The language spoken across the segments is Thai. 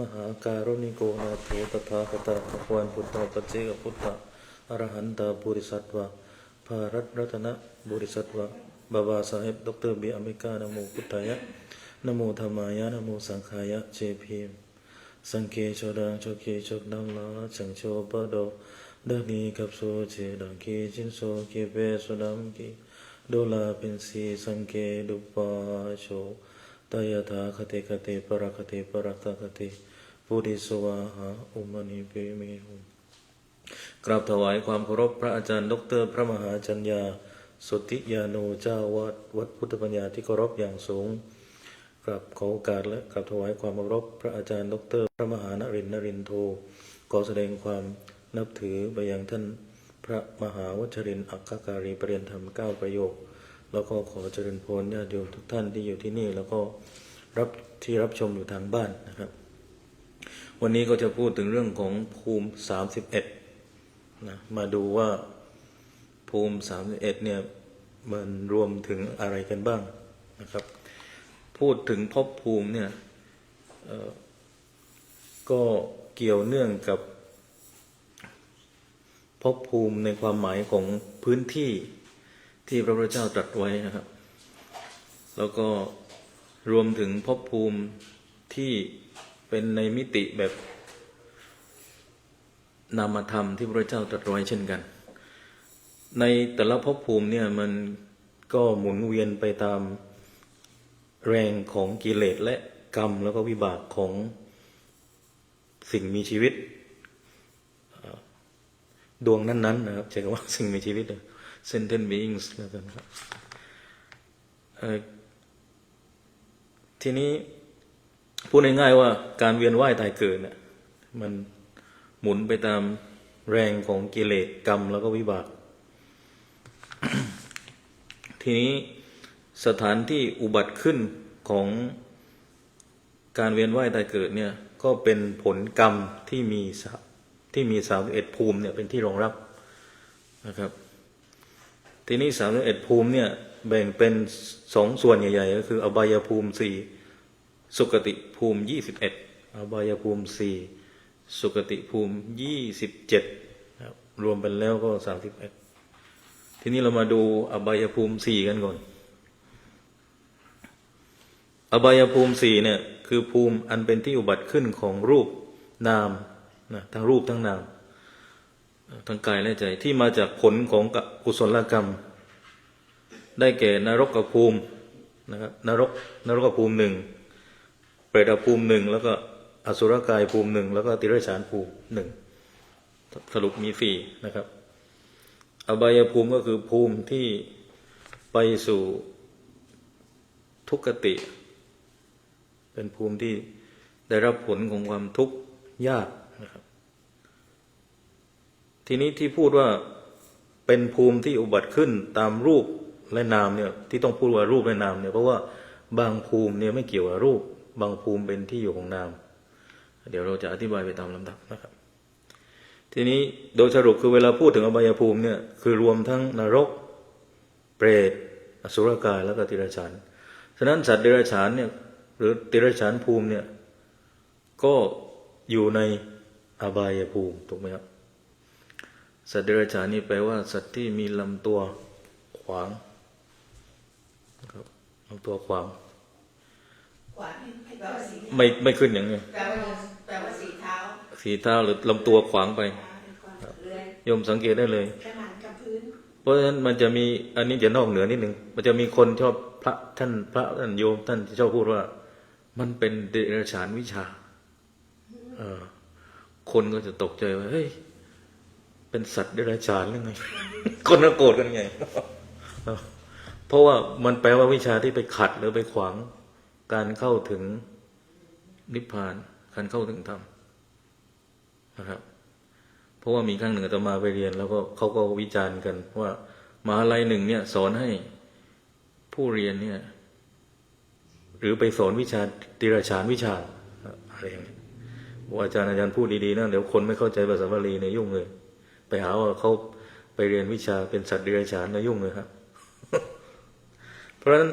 มหาการุณิโกนาโถตถาคตภะคะวันพุทธาปัจเจกพุทธะอรหันตบุริสัตวะภารัตรัตนะบุริสัตวะบาบาสาเฮบดรบีอเมริกานะโมพุทธายะนะโมธรรมายะนะโมสังฆายะเจพีมสังเกโชดังโชเกโชดังลาจังโชปะโดดักนีกับโซเจดังกีจินโซเกเปสุดัมกีโดลาเป็นสีสังเกดุปาโชตายถาคติคติปรคติปรัตคติปุริสวาหาอุมณีเปเมหุกราบถวายความเคารพพระอาจารย์ดรพระมหาจัญญาสุทธิยาโนเจ้าวาดวัดพุทธปัญญาที่เคารพอย่างสูงกราบขอโอกาสและกราบถวายความเคารพพระอาจารย์ดรพระมหานรินทร์โทขอแสดงความนับถือไปยังท่านพระมหาวชรินทร์อัคคการีปรริยนธรรม9ประโยคแล้วก็ขอเจริญพรญาติโยมทุกท่านที่อยู่ที่นี่แล้วก็รับชมอยู่ทางบ้านนะครับวันนี้ก็จะพูดถึงเรื่องของภูมิ31นะมาดูว่าภูมิ31เนี่ยมันรวมถึงอะไรกันบ้างนะครับพูดถึงภพภูมิเนี่ยก็เกี่ยวเนื่องกับภพภูมิในความหมายของพื้นที่ที่พระพุทธเจ้าตรัสไว้นะครับแล้วก็รวมถึงภพภูมิที่เป็นในมิติแบบนามธรรมที่พระพุทธเจ้าตรัสไว้เช่นกันในแต่ละภพภูมิเนี่ยมันก็หมุนเวียนไปตามแรงของกิเลสและกรรมแล้วก็วิบากของสิ่งมีชีวิตดวงนั้นๆนะครับใช้คำว่าสิ่งมีชีวิตsentient beings แล้วกันครับทีนี้พูดง่ายๆว่าการเวียนว่ายตายเกิดเนี่ยมันหมุนไปตามแรงของกิเลสกรรมแล้วก็วิบาก ทีนี้สถานที่อุบัติขึ้นของการเวียนว่ายตายเกิดเนี่ยก็เป็นผลกรรมที่มี31ภูมิเนี่ยเป็นที่รองรับนะครับทีนี้31ภูมิเนี่ยแบ่งเป็น2ส่วนใหญ่ๆก็คืออบายภูมิ4สุคติภูมิ21อบายภูมิ4สุคติภูมิ27ครับรวมเป็นแล้วก็31ทีนี้เรามาดูอบายภูมิ4กันก่อนอบายภูมิ4เนี่ยคือภูมิอันเป็นที่อุบัติขึ้นของรูปนามนะทั้งรูปทั้งนามทั้งกายและใจที่มาจากผลของกุศลกรรมได้แก่นรกภูมินะครับนรกภูมิ1เปรตภูมิ1แล้วก็อสุรกายภูมิ1แล้วก็ติเรชานภูมิ1สรุปมี4นะครับอบายภูมิก็คือภูมิที่ไปสู่ทุกขติเป็นภูมิที่ได้รับผลของความทุกข์ยากนะครับทีนี้ที่พูดว่าเป็นภูมิที่อุบัติขึ้นตามรูปและนามเนี่ยที่ต้องพูดว่ารูปและนามเนี่ยเพราะว่าบางภูมิเนี่ยไม่เกี่ยวกับรูปบางภูมิเป็นที่อยู่ของนามเดี๋ยวเราจะอธิบายไปตามลำดับนะครับทีนี้โดยสรุปคือเวลาพูดถึงอบายภูมิเนี่ยคือรวมทั้งนรกเปรตอสุรกายแล้วก็ติเรชานฉะนั้นสัตว์เดรัจฉานเนี่ยหรือติเรชานภูมิเนี่ยก็อยู่ในอบายภูมิถูกไหมครับสัตว์เดรัจฉานนี่แปลว่าสัตว์ที่มีลำตัวขวางนะครับลำตัวขวางไม่ขึ้นอย่างนี้แปลว่าสีเท้าหรือลำตัวขวางไปโยมสังเกตได้เลยเพราะฉะนั้นมันจะมีอันนี้จะนอกเหนือนิดหนึ่งมันจะมีคนชอบพระท่านโยมท่านที่ชอบพูดว่ามันเป็นเดรัจฉานวิชาคนก็จะตกใจว่าเฮ้ยเป็นสัตว์เดรัจฉานหรือไงคนก็โกรธกันไงเพราะว่ามันแปลว่าวิชาที่ไปขัดหรือไปขวางการเข้าถึงนิพพานการเข้าถึงธรรมนะครับเพราะว่ามีครั้งหนึ่งอาตมาไปเรียนแล้วก็เขาก็วิจารณ์กันว่ามหาลัยหนึ่งเนี่ยสอนให้ผู้เรียนเนี่ยหรือไปสอนวิชาติรฉานวิชาอะไรอย่างนี้ว่าอาจารย์พูดดีๆนะเดี๋ยวคนไม่เข้าใจภาษาบาลีเนี่ยยุ่งเลยไปหาว่าเขาไปเรียนวิชาเป็นสัตว์เดรัจฉานเนี่ยยุ่งเลยครับ เพราะฉะนั้น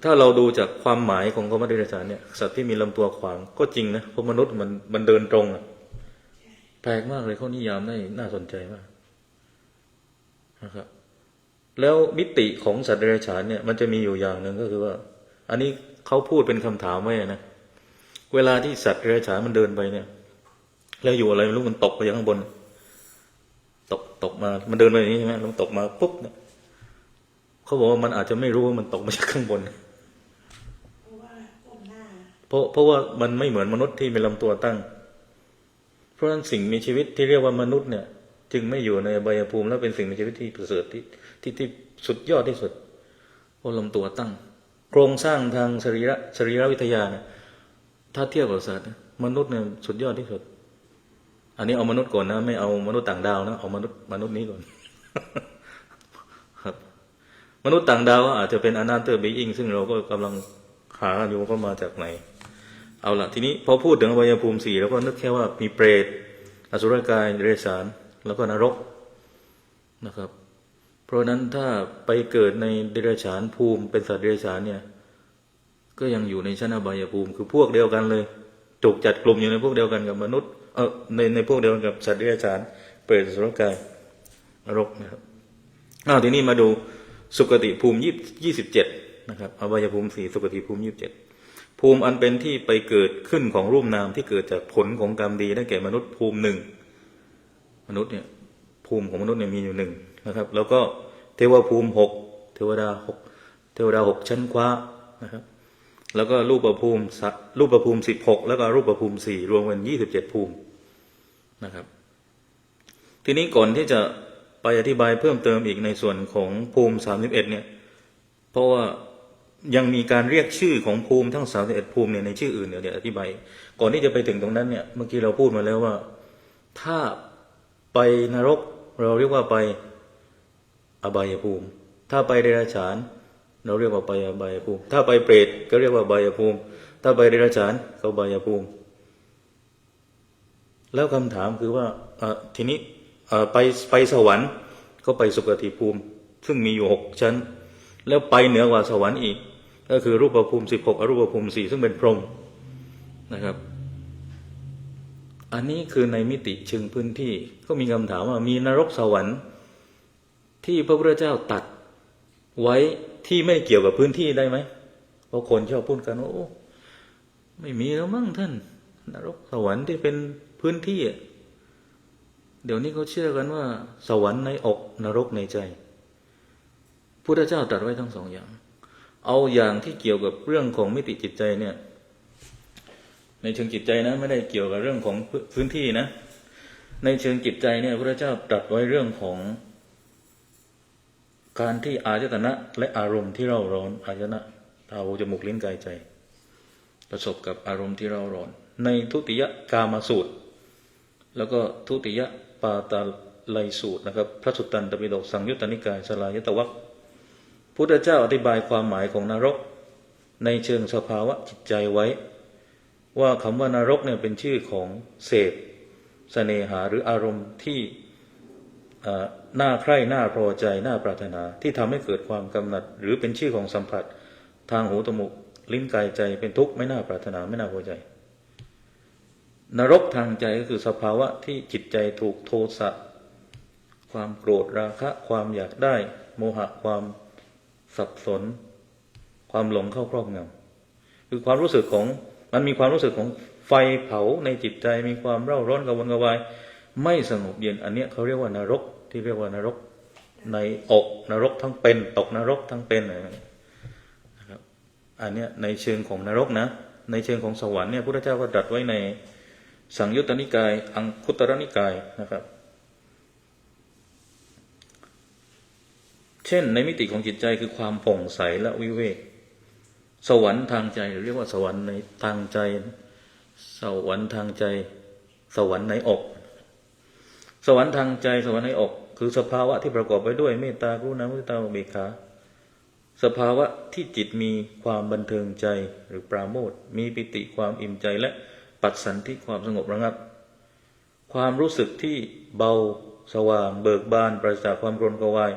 ถ้าเราดูจากความหมายของคำว่าเดรัจฉานเนี่ยสัตว์ที่มีลำตัวขวางก็จริงนะเพราะมนุษย์มันเดินตรงอ่ะแปลกมากเลยเขานิยามได้น่าสนใจมากนะครับแล้วมิติของสัตว์เดรัจฉานเนี่ยมันจะมีอยู่อย่างหนึ่งก็คือว่าอันนี้เขาพูดเป็นคำถามไว้นะเวลาที่สัตว์เดรัจฉานมันเดินไปเนี่ยแล้วอยู่อะไรไม่รู้มันตกไปจากข้างบนตกมามันเดินไปอย่างนี้ใช่ไหมแล้วตกมาปุ๊บเนี่ยเขาบอกว่ามันอาจจะไม่รู้ว่ามันตกมาจากข้างบนเพราะว่ามันไม่เหมือนมนุษย์ที่มีลำตัวตั้งเพราะฉะนั้นสิ่งมีชีวิตที่เรียกว่ามนุษย์เนี่ยจึงไม่อยู่ในอบายภูมิและเป็นสิ่งมีชีวิตที่ประเสริฐที่สุดยอดที่สุดเพราะลำตัวตั้งโครงสร้างทางสรีรวิทยาเนี่ยถ้าเทียบกับสัตว์มนุษย์เนี่ยสุดยอดที่สุดอันนี้เอามนุษย์ก่อนนะไม่เอามนุษย์ต่างดาวนะเอามนุษย์นี้ก่อน ครับมนุษย์ต่างดาวอาจจะเป็นอนาเตอร์บีอิงซึ่งเราก็กำลังหาอยู่ว่ามาจากไหนเอาล่ะทีนี้พอพูดถึงอบายภูมิ4แล้วก็นึกแค่ว่ามีเปรตอสุรกายเดรัจฉานแล้วก็นรกนะครับเพราะนั้นถ้าไปเกิดในเดรัจฉานภูมิเป็นสัตว์เดรัจฉานเนี่ยก็ยังอยู่ในชั้นอบายภูมิคือพวกเดียวกันเลยถูกจัดกลุ่มอยู่ในพวกเดียวกันกับมนุษย์ในพวกเดียวกันกับสัตว์เดรัจฉานเปรตอสุรกายนรกนะครับทีนี้มาดูสุคติภูมิ27นะครับอบายภูมิ4สุคติภูมิ27ภูมิอันเป็นที่ไปเกิดขึ้นของรูปนามที่เกิดจากผลของกรรมดีได้แก่มนุษย์ภูมิ1มนุษย์เนี่ยภูมิของมนุษย์เนี่ยมีอยู่1นะครับแล้วก็เทวภูมิ6เทวดา6ชั้นคว้านะครับแล้วก็รูปภูมิ16แล้วก็รูปภูมิ4รวมเป็น27ภูมินะครับทีนี้ก่อนที่จะไปอธิบายเพิ่มเติมอีกในส่วนของภูมิ31เนี่ยเพราะว่ายังมีการเรียกชื่อของภูมิทั้ง31ภูมิเนี่ยในชื่ออื่นเดี๋ยวอธิบายก่อนที่จะไปถึงตรงนั้นเนี่ยเมื่อกี้เราพูดมาแล้วว่าถ้าไปนรกเราเรียกว่าไปอบายภูมิถ้าไปเดรัจฉานเราเรียกว่าไปอบายภูมิถ้าไปเปรตก็เรียกว่าอบายภูมิถ้าไปเดรัจฉานก็อบายภูมิแล้วคำถามคือว่าทีนี้ไปสวรรค์ก็ไปสุคติภูมิซึ่งมีอยู่6ชั้นแล้วไปเหนือกว่าสวรรค์อีกก็คือรูปภูมิ16อรูปภูมิ4ซึ่งเป็นพรหมนะครับอันนี้คือในมิติเชิงพื้นที่ก็มีคำถามว่ามีนรกสวรรค์ที่พระพุทธเจ้าตัดไว้ที่ไม่เกี่ยวกับพื้นที่ได้ไหมเพราะคนชอบพูดกันว่าโอ้ไม่มีแล้วมั้งท่านนรกสวรรค์ที่เป็นพื้นที่เดี๋ยวนี้เขาเชื่อกันว่าสวรรค์ในอกนรกในใจพุทธเจ้าตรัสไว้ทั้งสองอย่างเอาอย่างที่เกี่ยวกับเรื่องของมิติจิตใจเนี่ยในเชิงจิตใจนะไม่ได้เกี่ยวกับเรื่องของพื้นที่นะในเชิงจิตใจเนี่ยพุทธเจ้าตรัสไว้เรื่องของการที่อายตนะและอารมณ์ที่เร่าร้อนอายตนะตาหูจมูกลิ้นกายใจประสบกับอารมณ์ที่เร่าร้อนในทุติยกามสูตรแล้วก็ทุติยปาตาลัยสูตรนะครับพระสุตตันตปิฎกสังยุตตนิกายสลายตวรรคพุทธเจ้าอธิบายความหมายของนรกในเชิงสภาวะจิตใจไว้ว่าคำว่านรกเนี่ยเป็นชื่อของเสพเสน่หาหรืออารมณ์ที่น่าใคร่น่าพอใจน่าปรารถนาที่ทำให้เกิดความกำหนัดหรือเป็นชื่อของสัมผัสทางหูจมูกลิ้นกายใจเป็นทุกข์ไม่น่าปรารถนาไม่น่าพอใจนรกทางใจก็คือสภาวะที่จิตใจถูกโทสะความโกรธราคะความอยากได้โมหะความสับสนความหลงเข้าครอบงำคือความรู้สึกของมันมีความรู้สึกของไฟเผาในจิตใจมีความเร่าร้อนกระวนกระวายไม่สงบเย็นอันนี้เขาเรียกว่านรกที่เรียกว่านรกในอกนรกทั้งเป็นตกนรกทั้งเป็นนะครับอันนี้ในเชิงของนรกนะในเชิงของสวรรค์เนี่ยพระพุทธเจ้าก็ตรัสไว้ในสังยุตตนิกายอังคุตรนิกายนะครับเช่นในมิติของจิตใจคือความผ่องใสและวิเวกสวรรค์ทางใจหรือเรียกว่าสวรรค์ในทางใจสวรรค์ทางใจสวรรค์ในอกสวรรค์ทางใจสวรรค์ในอกคือสภาวะที่ประกอบไปด้วยเมตตากรุณามุทิตาอุเบกขาสภาวะที่จิตมีความบันเทิงใจหรือปราโมทย์มีปิติความอิ่มใจและปัสสันธิความสงบระงับความรู้สึกที่เบาสว่างเบิกบานปราศจากความกรนกวาย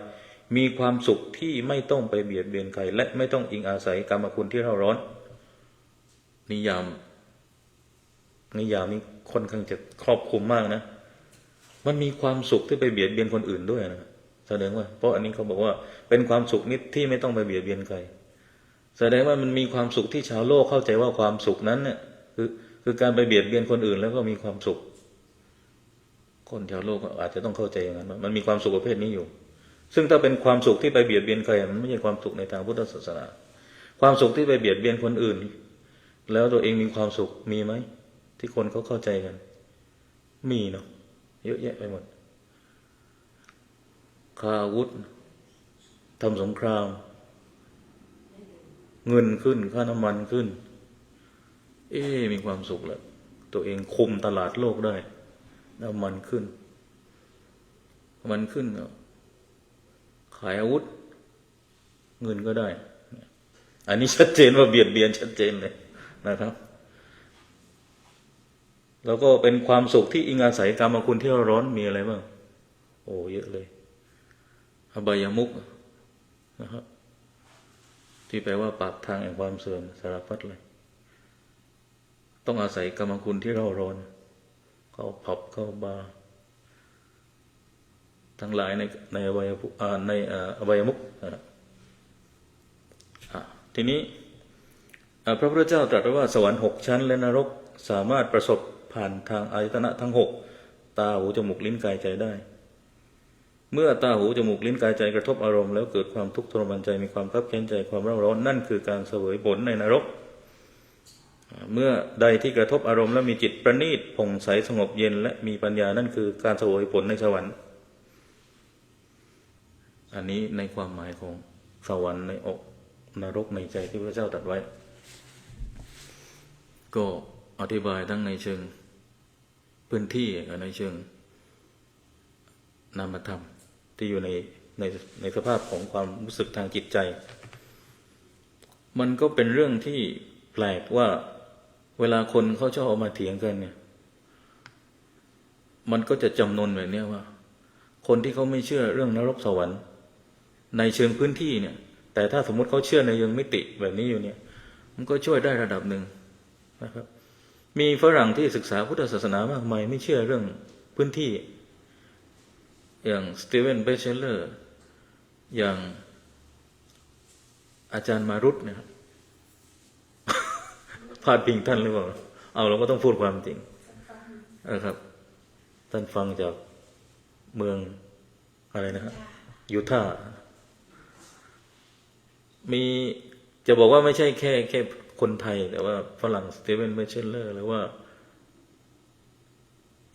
มีความสุขที่ไม่ต้องไปเบียดเบียนใครและไม่ต้องอิงอาศัยกรรมคุณที่เร่าร้อนนิยามนี้ค่อนข้างจะครอบคลุมมากนะมันมีความสุขที่ไปเบียดเบียนคนอื่นด้วยนะแสดงว่าเพราะอันนี้เขาบอกว่าเป็นความสุขนิดที่ไม่ต้องไปเบียดเบียนใครแสดงว่ามันมีความสุขที่ชาวโลกเข้าใจว่าความสุขนั้นเนี่ยคือการไปเบียดเบียนคนอื่นแล้วก็มีความสุขคนชาวโลกอาจจะต้องเข้าใจอย่างนั้นมันมีความสุขประเภทนี้อยู่ซึ่งถ้าเป็นความสุขที่ไปเบียดเบียนใครมันไม่ใช่ความสุขในทางพุทธศาสนาความสุขที่ไปเบียดเบียนคนอื่นแล้วตัวเองมีความสุขมีไหมที่คนเขาเข้าใจกันมีเนาะเยอะแยะไปหมดฆ่าอาวุธทำสงครามเงินขึ้นค่าน้ำมันขึ้นมีความสุขแล้วตัวเองคุมตลาดโลกได้น้ำมันขึ้นขายอาวุธเงินก็ได้อันนี้ชัดเจนว่าเบียดเบียนชัดเจนเลยนะครับแล้วก็เป็นความสุขที่อิงอาศัยกรรมคุณที่ร้อนมีอะไรบ้างโอ้เยอะเลยอบายมุขนะครับที่แปลว่าปากทางแห่งความเสื่อมสารพัดเลยต้องอาศัยกรรมคุณที่เราร้อนเข้าผับเข้าบาร์ทั้งหลายในอบายมุขทีนี้พระพุทธเจ้าตรัสไว้ว่าสวรรค์6ชั้นและนรกสามารถประสบผ่านทางอายตนะทั้ง6ตาหูจมูกลิ้นกายใจได้เมื่อตาหูจมูกลิ้นกายใจกระทบอารมณ์แล้วเกิดความทุกข์ทรมานใจมีความคับแค้นใจความเร่าร้อนนั่นคือการเสวยผลในนรกเมื่อใดที่กระทบอารมณ์แล้วมีจิตประณีตผ่องใสสงบเย็นและมีปัญญานั่นคือการเสวยผลในสวรรค์อันนี้ในความหมายของสวรรค์ในอกนรกในใจที่พระเจ้าตรัสไว้ก็อธิบายทั้งในเชิงพื้นที่กับในเชิงนามธรรมที่อยู่ในสภาพของความรู้สึกทางจิตใจมันก็เป็นเรื่องที่แปลกว่าเวลาคนเขาชอบเอามาเถียงกันเนี่ยมันก็จะจำนวนแบบนี้ว่าคนที่เขาไม่เชื่อเรื่องนรกสวรรค์ในเชิงพื้นที่เนี่ยแต่ถ้าสมมติเขาเชื่อในเชิงมิติแบบนี้อยู่เนี่ยมันก็ช่วยได้ระดับหนึ่งนะครับมีฝรั่งที่ศึกษาพุทธศาสนามากมายไม่เชื่อเรื่องพื้นที่อย่างสตีเวนเบเชลเลอร์อย่างอาจารย์มารุตเนี่ยพาดพิงท่านหรือเปล่าเราก็ต้องพูดความจริงนะครับท่านฟังจากเมืองอะไรนะฮะยูทาห์มีจะบอกว่าไม่ใช่แค่คนไทยแต่ว่าฝรั่งสตีเวนเบเชลเลอร์หรือว่า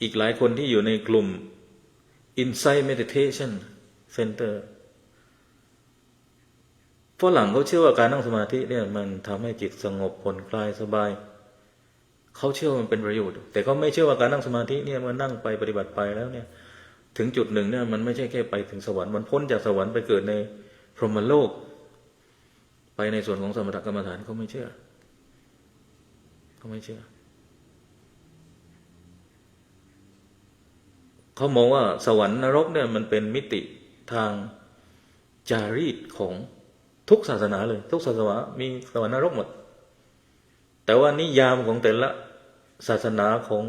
อีกหลายคนที่อยู่ในกลุ่ม Insight Meditation Center ฝรั่งเขาเชื่อว่าการนั่งสมาธิเนี่ยมันทำให้จิตสงบผ่อนคลายสบายเขาเชื่อว่ามันเป็นประโยชน์แต่เขาไม่เชื่อว่าการนั่งสมาธิเนี่ยมันนั่งไปปฏิบัติไปแล้วเนี่ยถึงจุดหนึ่งเนี่ยมันไม่ใช่แค่ไปถึงสวรรค์มันพ้นจากสวรรค์ไปเกิดในพรหมโลกไปในส่วนของสมถกรรมฐานเขาไม่เชื่อเขามองว่าสวรรค์นรกเนี่ยมันเป็นมิติทางจารีตของทุกศาสนาเลยทุกศาสนามีสวรรค์นรกหมดแต่ว่านิยามของแต่ละศาสนาของ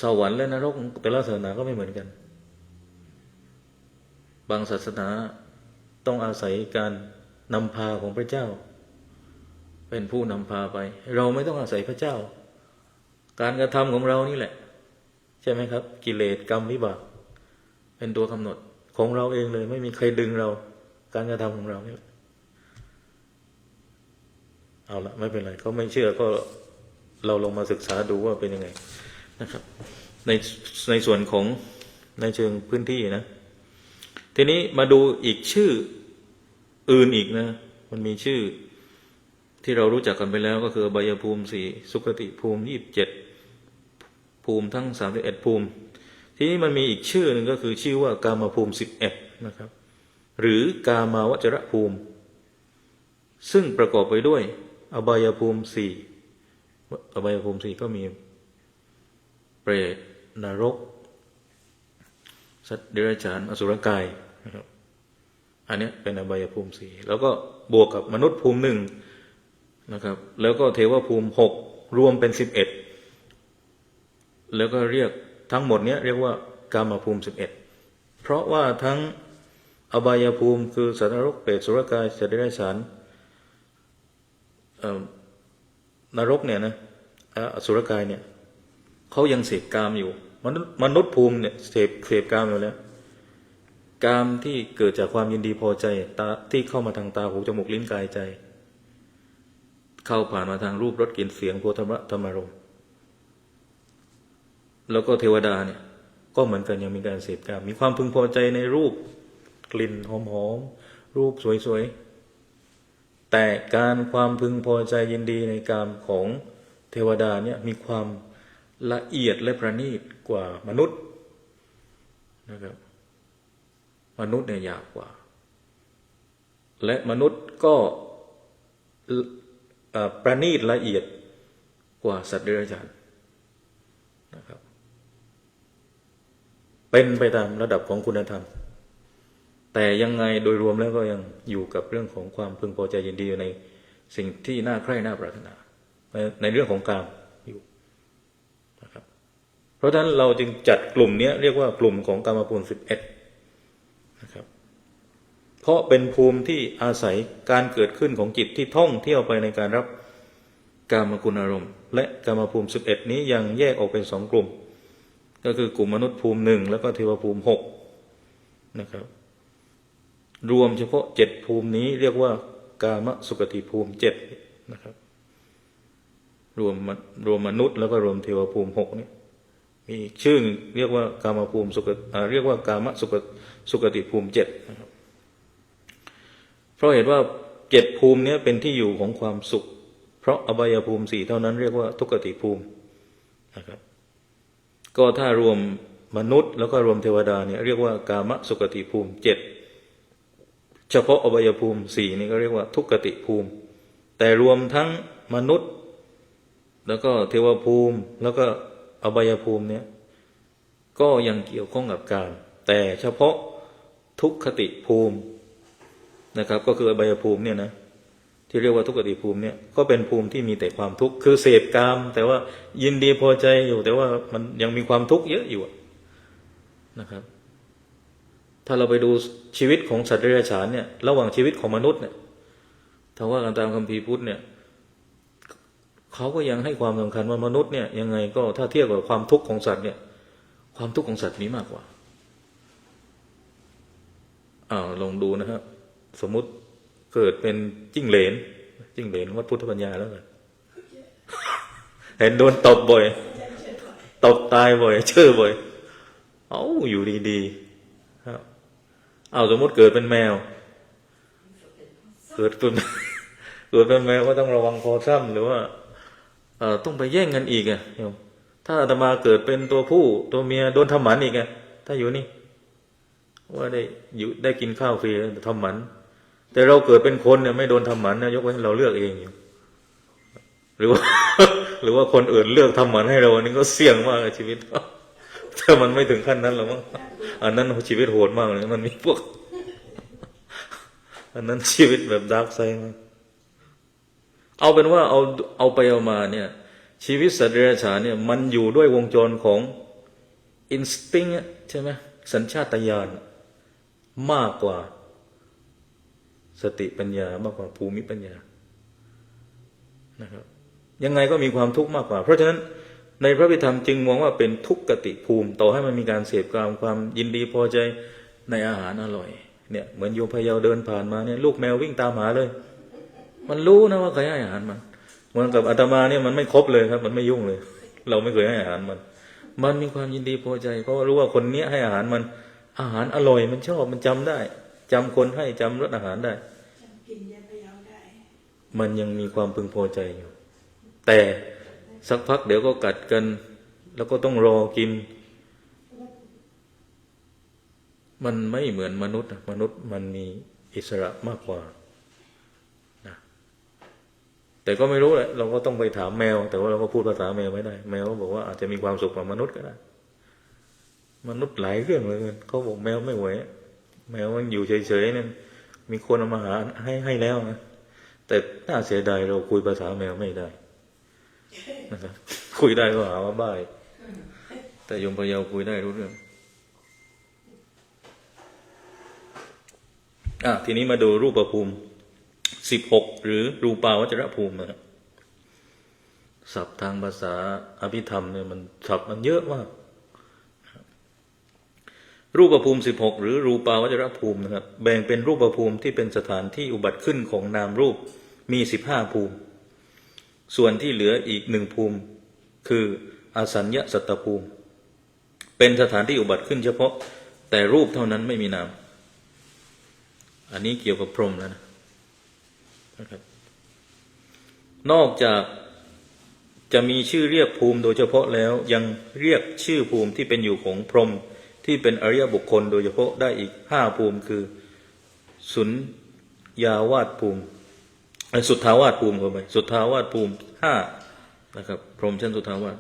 สวรรค์และนรกแต่ละศาสนาก็ไม่เหมือนกันบางศาสนาต้องอาศัยการนำพาของพระเจ้าเป็นผู้นำพาไปเราไม่ต้องอาศัยพระเจ้าการกระทำของเรานี่แหละใช่ไหมครับกิเลสกรรมวิบากเป็นตัวกำหนดของเราเองเลยไม่มีใครดึงเราการกระทำของเรานี่แหละเอาละไม่เป็นไรเขาไม่เชื่อก็เราลองมาศึกษาดูว่าเป็นยังไงนะครับในส่วนของในเชิงพื้นที่นะทีนี้มาดูอีกชื่ออื่นอีกนะมันมีชื่อที่เรารู้จักกันไปแล้วก็คืออบายภูมิ4สุคติภูมิ27ภูมิทั้ง31ภูมิทีนี้มันมีอีกชื่อหนึ่งก็คือชื่อว่ากามภูมิ11นะครับหรือกามาวจรภูมิซึ่งประกอบไปด้วยอบายภูมิ4อบายภูมิ4ก็มีเปรตนรกสัตว์เดรัจฉานอสุรกายนะครับ อันนี้เป็นอบายภูมิสี่แล้วก็บวกกับมนุษย์ภูมิหนึ่งนะครับแล้วก็เทวภูมิหกรวมเป็น11แล้วก็เรียกทั้งหมดเนี้ยเรียกว่ากามภูมิ11เพราะว่าทั้งอบายภูมิคือสัตว์นรกเปรตสุรกายสัตว์เดรัจฉานนรกเนี่ยนะอสุรกายเนี่ยเขายังเสพกามอยู่มนุษย์ภูมิเนี่ยเสพกามอยู่แล้วกามที่เกิดจากความยินดีพอใจตาที่เข้ามาทางตาหูจมูกลิ้นกายใจเข้าผ่านมาทางรูปรสกลิ่นเสียงโผฏฐัพพะธรรมารมณ์แล้วก็เทวดาเนี่ยก็เหมือนกันยังมีการเสพกามมีความพึงพอใจในรูปกลิ่นหอมๆรูปสวยๆแต่การความพึงพอใจยินดีในกามของเทวดาเนี่ยมีความละเอียดและประณีตกว่ามนุษย์นะครับมนุษย์เนี่ยหยาบกว่าและมนุษย์ก็ประณีตละเอียดกว่าสัตว์เดรัจฉานนะครับเป็นไปตามระดับของคุณธรรมแต่ยังไงโดยรวมแล้วก็ยังอยู่กับเรื่องของความพึงพอใจยินดีอยู่ในสิ่งที่น่าใคร่น่าปรารถนาในเรื่องของกามอยู่นะครับเพราะฉะนั้นเราจึงจัดกลุ่มนี้เรียกว่ากลุ่มของกามภูมิ11นะครับเพราะเป็นภูมิที่อาศัยการเกิดขึ้นของจิตที่ท่องเที่ยวไปในการรับกามคุณอารมณ์และกามภูมิ11นี้ยังแยกออกเป็น2กลุ่มก็คือกลุ่มมนุษย์ภูมิ1แล้วก็เทวภูมิ6นะครับรวมเฉพาะ7ภูมินี้เรียกว่ากามสุขติภูมิ7นะครับรวมมนุษย์แล้วก็รวมเทวภูมิ6นี่มีอีกชื่อเรียกว่ากามภูมิเรียกว่ากามสุขติภูมิ7นะครับเพราะเหตุว่า7ภูมินี้เป็นที่อยู่ของความสุขเพราะอบายภูมิ4เท่านั้นเรียกว่าทุกขติภูมินะครับก็ถ้ารวมมนุษย์แล้วก็รวมเทวดาเนี่ยเรียกว่ากามสุขติภูมิ7เฉพาะอบายภูมิ4นี่ก็เรียกว่าทุกขติภูมิแต่รวมทั้งมนุษย์แล้วก็เทวภูมิแล้วก็อบายภูมิเนี่ยก็ยังเกี่ยวข้องกับกามแต่เฉพาะทุกขติภูมินะครับก็คืออบายภูมิเนี่ยนะที่เรียกว่าทุกขติภูมิเนี่ยก็เป็นภูมิที่มีแต่ความทุกข์คือเสพกามแต่ว่ายินดีพอใจอยู่แต่ว่ามันยังมีความทุกข์เยอะอยู่นะครับถ้าเราไปดูชีวิตของสัตว์เดรัจฉานเนี่ยระหว่างชีวิตของมนุษย์เนี่ยถ้าว่ากันตามคัมภีร์พุทธเนี่ยเขาก็ยังให้ความสำคัญว่ามนุษย์เนี่ยยังไงก็ถ้าเทียบกับความทุกข์ของสัตว์เนี่ยความทุกข์ของสัตว์มีมากกว่าลองดูนะครับสมมุติเกิดเป็นจิ้งเหลนวัดพุทธปัญญาแล้วกันเห็นโดนตบบ่อยตบตายบ่อยเชื่อบ่อยอยู่ดีๆครับสมมติเกิดเป็นแมวเกิดเป็นแมวก็ต้องระวังคอซ้ำหรือว่าต้องไปแย่งกันอีกโยมถ้าอาตมาเกิดเป็นตัวผู้ตัวเมียโดนทำหมันอีกถ้าอยู่นี่ว่าได้กินข้าวฟรีทำหมันแต่เราเกิดเป็นคนเนี่ยไม่โดนทำหมันนะยกเว้นเราเลือกเองอยู่หรือว่าคนอื่นเลือกทำหมันให้เราอันนี้ก็เสี่ยงมากในชีวิตถ้ามันไม่ถึงขั้นนั้นหรอกมั้งอันนั้นชีวิตโหดมากเลยมันมีพวกอันนั้นชีวิตแบบดาร์กไซด์มากเอาเป็นว่าเอาไปเอามาเนี่ยชีวิตสัตว์เดรัจฉานเนี่ยมันอยู่ด้วยวงจรของอินสติ้งใช่ไหมสัญชาตญาณมากกว่าสติปัญญามากกว่าภูมิปัญญานะครับยังไงก็มีความทุกข์มากกว่าเพราะฉะนั้นในพระพิธรรมจึงมองว่าเป็นทุกขติภูมิต่อให้มันมีการเสพความยินดีพอใจในอาหารอร่อยเนี่ยเหมือนโยมพยาวเดินผ่านมาเนี่ยลูกแมววิ่งตามหาเลยมันรู้นะว่าใครให้อาหารมันเหมือนกับอาตมาเนี่ยมันไม่ครบเลยครับมันไม่ยุ่งเลยเราไม่เคยให้อาหารมันมีความยินดีพอใจเพราะรู้ว่าคนนี้ให้อาหารมันอาหารอร่อยมันชอบมันจำได้จำคนให้จำรสอาหารได้มันยังมีความพึงพอใจอยู่แต่สักพักเดี๋ยวก็กัดกันแล้วก็ต้องรอกินมันไม่เหมือนมนุษย์มันมีอิสระมากกว่านะแต่ก็ไม่รู้แหละเราก็ต้องไปถามแมวแต่ว่าเราก็พูดภาษาแมวไม่ได้แมวก็บอกว่าอาจจะมีความสุขกว่ามนุษย์ก็ได้มนุษย์หลายเรื่องเลยเขาบอกแมวไม่ไหวแมวมันอยู่เฉยๆนั่น มีคนเอามาหาให้แล้วนะแต่น่าเสียดายเราคุยภาษาแมวไม่ได้นะครับคุยได้ก็หาว่าบ้าแต่โยมพะเยาคุยได้รู้เรื่องทีนี้มาดูรูปภูมิ16หรือรูปาวจรภูมินะครับศัพท์ทางภาษาอภิธรรมเนี่ยมันศัพท์มันเยอะมากรูปภูมิ16หรือรูปาวจรภูมินะครับแบ่งเป็นรูปภูมิที่เป็นสถานที่อุบัติขึ้นของนามรูปมี15ภูมิส่วนที่เหลืออีก1ภูมิคืออสัญญสัตตภูมิเป็นสถานที่อุบัติขึ้นเฉพาะแต่รูปเท่านั้นไม่มีนามอันนี้เกี่ยวกับพรหมแล้วนะครับนอกจากจะมีชื่อเรียกภูมิโดยเฉพาะแล้วยังเรียกชื่อภูมิที่เป็นอยู่ของพรหมที่เป็นอริยบุคคลโดยเฉพาะได้อีก5ภูมิคือสุญญาวาสภูมิสุทธาวาสภูมิเข้าไปสุทธาวาสภูมิ5นะครับพรหมชั้นสุทธาวาส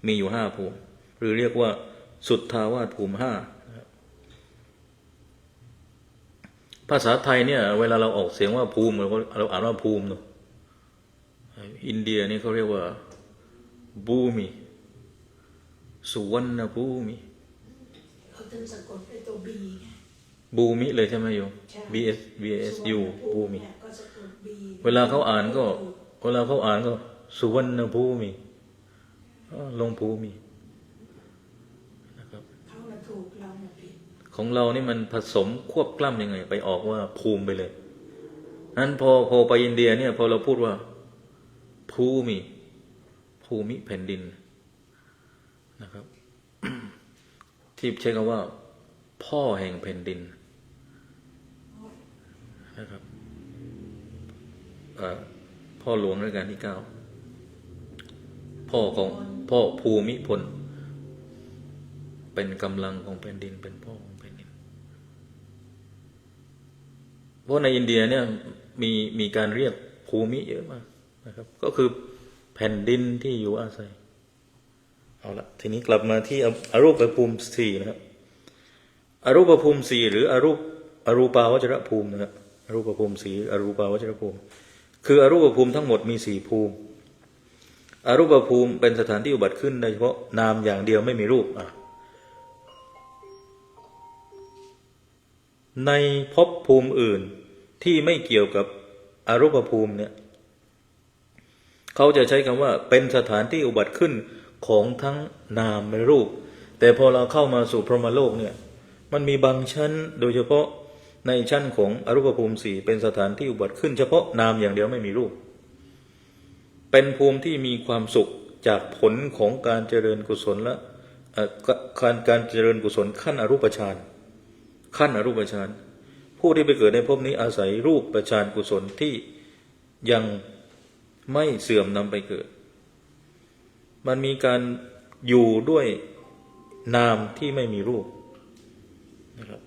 มีอยู่5ภูมิหรือเรียกว่าสุทธาวาสภูมิ5ภาษาไทยเนี่ยเวลาเราออกเสียงว่าภูมิเราอ่านว่าภูมิเนาะอินเดียนี่เขาเรียกว่าบูมิสุวรรณภูมิเขาต้องสะกดด้วยตัวบีบูมิเลยใช่ไหมโยม BSU บูมิเวลาเขาอ่านก็สุวรรณภูมิลงภูมินะครับเขาถูกเราผิดของเรานี่มันผสมควบกล้ำยังไงไปออกว่าภูมิไปเลยนั้นพอไปอินเดียเนี่ยพอเราพูดว่าภูมิแผ่นดินนะครับ ที่ใช้คำว่าพ่อแห่งแผ่นดินนะครับพ่อหลวงรัชกาลที่9พ่อภูมิพลเป็นกำลังของแผ่นดินเป็นพ่อของแผ่นดินเพราะในอินเดียเนี่ยมีการเรียกภูมิเยอะมากนะครับก็คือแผ่นดินที่อยู่อาศัยเอาละทีนี้กลับมาที่อรูปภูมิ4นะครับอรูปภูมิ4หรืออรูปาวจรภูมินะครับอรูปภูมิ4อรูปาวจรภูมิคืออรูปภูมิทั้งหมดมี4ภูมิอรูปภูมิเป็นสถานที่อุบัติขึ้นโดยเฉพาะนามอย่างเดียวไม่มีรูปในภพภูมิอื่นที่ไม่เกี่ยวกับอรูปภูมิเนี่ยเขาจะใช้คำว่าเป็นสถานที่อุบัติขึ้นของทั้งนามและรูปแต่พอเราเข้ามาสู่พรหมโลกเนี่ยมันมีบางชั้นโดยเฉพาะในชั้นของอรูปภูมิ4เป็นสถานที่อุบัติขึ้นเฉพาะนามอย่างเดียวไม่มีรูปเป็นภูมิที่มีความสุขจากผลของการเจริญกุศลและการเจริญกุศลขั้นอรูปฌานผู้ที่ไปเกิดในภพนี้อาศัยรูปฌานกุศลที่ยังไม่เสื่อมนำไปเกิดมันมีการอยู่ด้วยนามที่ไม่มีรูปนะครับ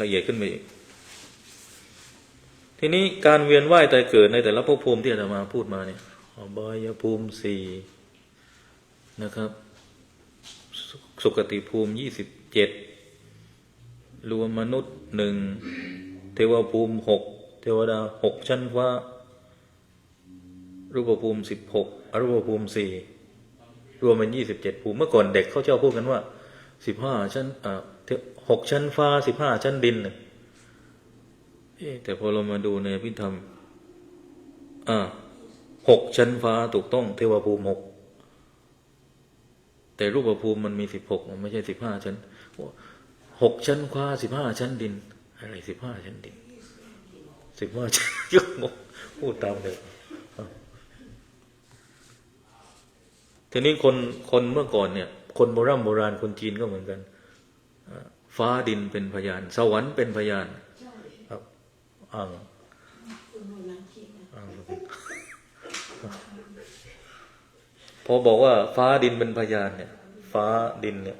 ละเอียดขึ้นไปอีกทีนี้การเวียนว่ายตายเกิดในแต่ละภพภูมิที่อาตมาพูดมาเนี่ยอบายภูมิ4นะครับสุคติภูมิ27รวมมนุษย์1เทวภูมิ6เทวดา6ชั้นฟ้ารูปภูมิ16อรูปภูมิ4รวมเป็น27ภูมิเมื่อก่อนเด็กเขาชอบพูดกันว่า15ชั้น6ชั้นฟ้า15ชั้นดินแต่พอเรามาดูในอภิธรรม6ชั้นฟ้าถูกต้องเทวภูมิ6แต่รูปภูมิมันมี16มันไม่ใช่15ชั้น6ชั้นฟ้า15ชั้นดินอะไร15ชั้นดิน15ชั้นยกงงพูดตามเลยทีนี้คนเมื่อก่อนเนี่ยคนโบราณคนจีนก็เหมือนกันฟ้าดินเป็นพยานสวรรค์เป็นพยานครับพอบอกว่าฟ้าดินเป็นพยานเนี่ยฟ้าดินเนี่ย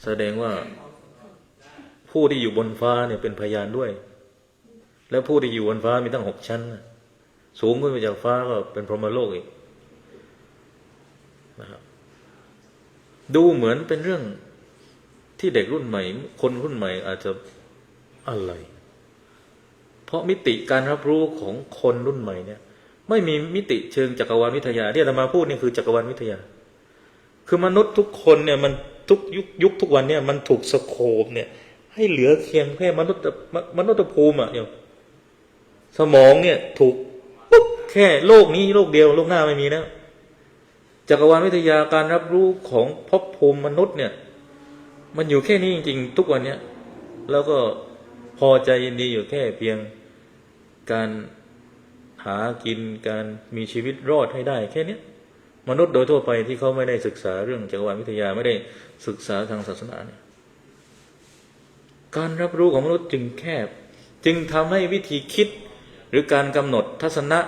แสดงว่าผู้ที่อยู่บนฟ้าเนี่ยเป็นพยานด้วยแล้วผู้ที่อยู่บนฟ้ามีตั้ง6ชั้นสูงขึ้นไปจากฟ้าก็เป็นพรหมโลกอีกนะครับดูเหมือนเป็นเรื่อง ที่เด็กรุ่นใหม่คนรุ่นใหม่อาจจะอะไรเพราะมิติการรับรู้ของคนรุ่นใหม่เนี่ยไม่มีมิติเชิงจักรวาลวิทยาที่อาตมาพูดนี่คือจักรวาลวิทยาคือมนุษย์ทุกคนเนี่ยมันทุกยุคทุกวันเนี่ยมันถูกสโคปเนี่ยให้เหลือเพียงแค่มนุษย์ภูมิอ่ะอย่างสมองเนี่ยถูกปุ๊บแค่โลกนี้โลกเดียวโลกหน้าไม่มีแล้วจักรวาลวิทยาการรับรู้ของภพภูมิมนุษย์เนี่ยมันอยู่แค่นี้จริงๆทุกวันเนี่ยแล้วก็พอใจยินดีอยู่แค่เพียงการหากินการมีชีวิตรอดให้ได้แค่นี้มนุษย์โดยทั่วไปที่เขาไม่ได้ศึกษาเรื่องจักรวาลวิทยาไม่ได้ศึกษาทางศาสนาเนี่ยการรับรู้ของมนุษย์จึงแคบจึงทำให้วิธีคิดหรือการกำหนดทัศนะ